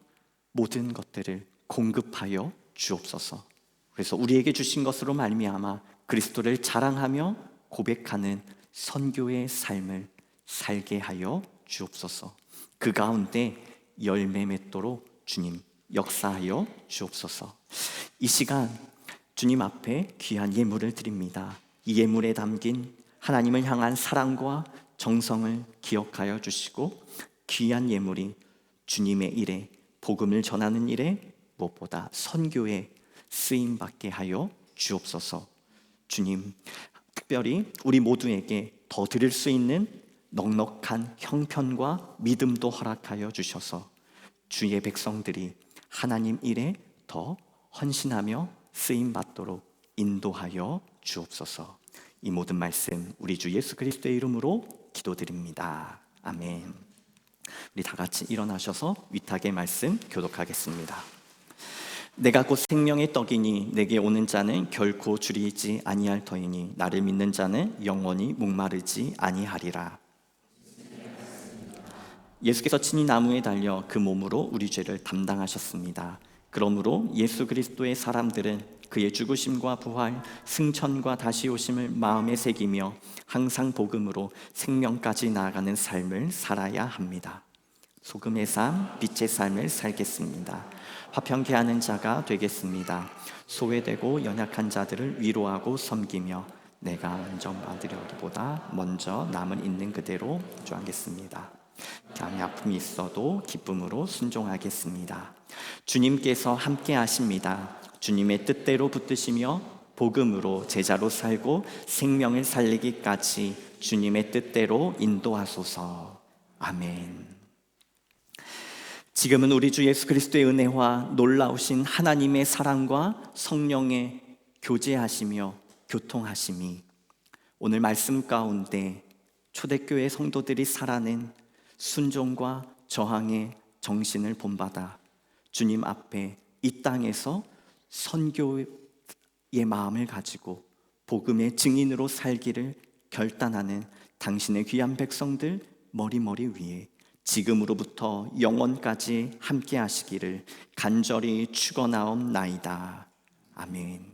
모든 것들을 공급하여 주옵소서. 그래서 우리에게 주신 것으로 말미암아 그리스도를 자랑하며 고백하는 선교의 삶을 살게 하여 주옵소서. 그 가운데 열매 맺도록 주님 역사하여 주옵소서. 이 시간 주님 앞에 귀한 예물을 드립니다. 이 예물에 담긴 하나님을 향한 사랑과 정성을 기억하여 주시고 귀한 예물이 주님의 일에, 복음을 전하는 일에, 무엇보다 선교에 쓰임받게 하여 주옵소서. 주님, 특별히 우리 모두에게 더 드릴 수 있는 넉넉한 형편과 믿음도 허락하여 주셔서 주의 백성들이 하나님 일에 더 헌신하며 쓰임받도록 인도하여 주옵소서. 이 모든 말씀 우리 주 예수 그리스도의 이름으로 기도드립니다. 아멘. 우리 다 같이 일어나셔서 위탁의 말씀 교독하겠습니다. 내가 곧 생명의 떡이니 내게 오는 자는 결코 줄이지 아니할 터이니 나를 믿는 자는 영원히 목마르지 아니하리라. 예수께서 친히 나무에 달려 그 몸으로 우리 죄를 담당하셨습니다. 그러므로 예수 그리스도의 사람들은 그의 죽으심과 부활, 승천과 다시 오심을 마음에 새기며 항상 복음으로 생명까지 나아가는 삶을 살아야 합니다. 소금의 삶, 빛의 삶을 살겠습니다. 화평케 하는 자가 되겠습니다. 소외되고 연약한 자들을 위로하고 섬기며 내가 인정받으려기보다 먼저 남은 있는 그대로 주하겠습니다. 감히 아픔이 있어도 기쁨으로 순종하겠습니다. 주님께서 함께 하십니다. 주님의 뜻대로 붙드시며 복음으로 제자로 살고 생명을 살리기까지 주님의 뜻대로 인도하소서. 아멘. 지금은 우리 주 예수 그리스도의 은혜와 놀라우신 하나님의 사랑과 성령의 교제하시며 교통하심이 오늘 말씀 가운데 초대교회 성도들이 살아낸 순종과 저항의 정신을 본받아 주님 앞에 이 땅에서 선교의 마음을 가지고 복음의 증인으로 살기를 결단하는 당신의 귀한 백성들 머리머리 위에 지금으로부터 영원까지 함께 하시기를 간절히 축원하옵나이다. 아멘.